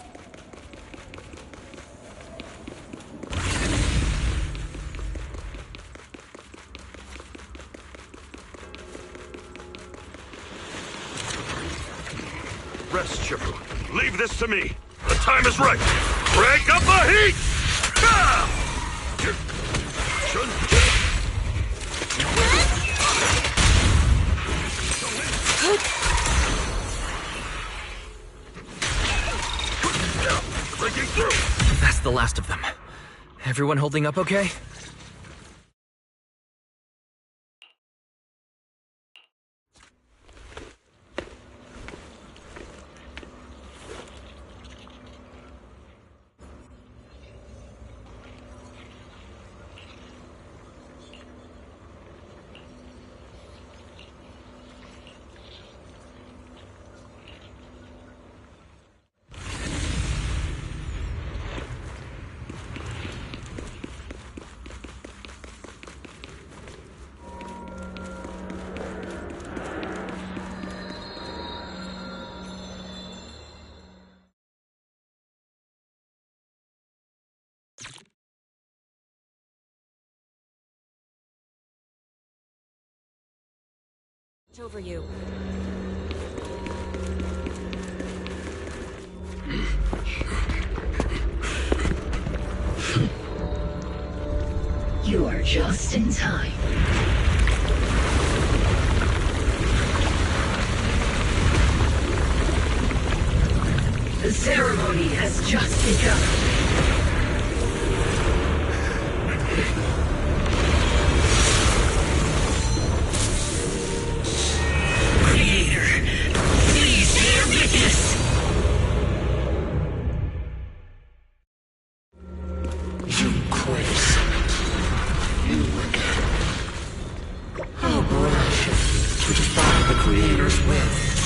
Rest, Chipper. Leave this to me. The time is right. Crank up the heat! Ah! Breaking through! That's the last of them. Everyone holding up okay? Over you. You are just in time. The ceremony has just begun. How brash to defy the Creator's will.